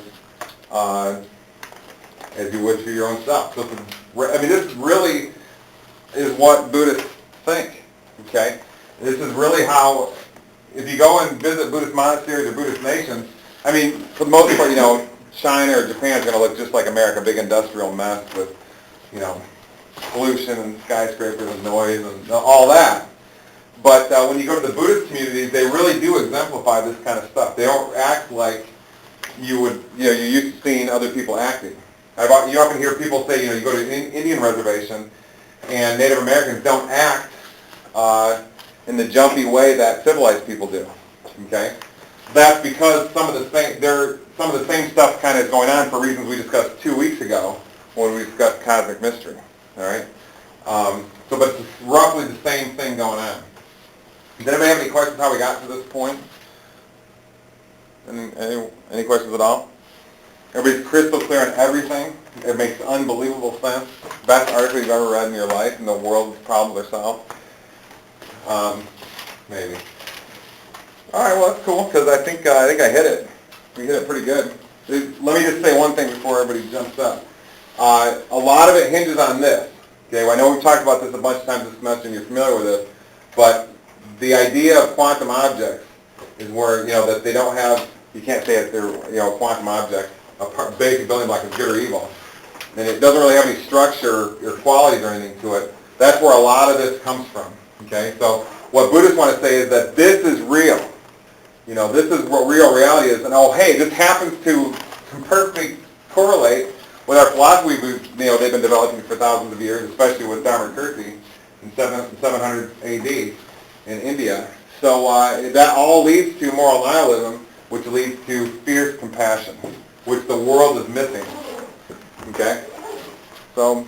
you would for your own self. So, this really is what Buddhists think. Okay, this is really how. If you go and visit Buddhist monasteries or Buddhist nations, for the most part, China or Japan is going to look just like America, big industrial mess with, pollution and skyscrapers and noise and all that. But when you go to the Buddhist communities, they really do exemplify this kind of stuff. They don't act like you would, you're used to seeing other people acting. You often hear people say, you go to an Indian reservation and Native Americans don't act in the jumpy way that civilized people do. Okay, that's because some of the same stuff kind of is going on for reasons we discussed 2 weeks ago when we discussed cosmic mystery. All right, but it's roughly the same thing going on. Does anybody have any questions how we got to this point? Any questions at all? Everybody's crystal clear on everything. It makes unbelievable sense. Best article you've ever read in your life, and the world's problems are solved. Maybe. All right, well that's cool because I think I hit it. We hit it pretty good. Let me just say one thing before everybody jumps up. A lot of it hinges on this. Okay, well, I know we've talked about this a bunch of times this semester, and you're familiar with it, but the idea of quantum objects is where that they don't have. You can't say that they're a quantum object, a basic building block of good or evil, and it doesn't really have any structure or qualities or anything to it. That's where a lot of this comes from. Okay, so what Buddhists want to say is that this is real. This is what real reality is, and hey, this happens to perfectly correlate with our philosophy they've been developing for thousands of years, especially with Dharmakirti in 700 AD in India. So that all leads to moral nihilism, which leads to fierce compassion, which the world is missing. Okay, so.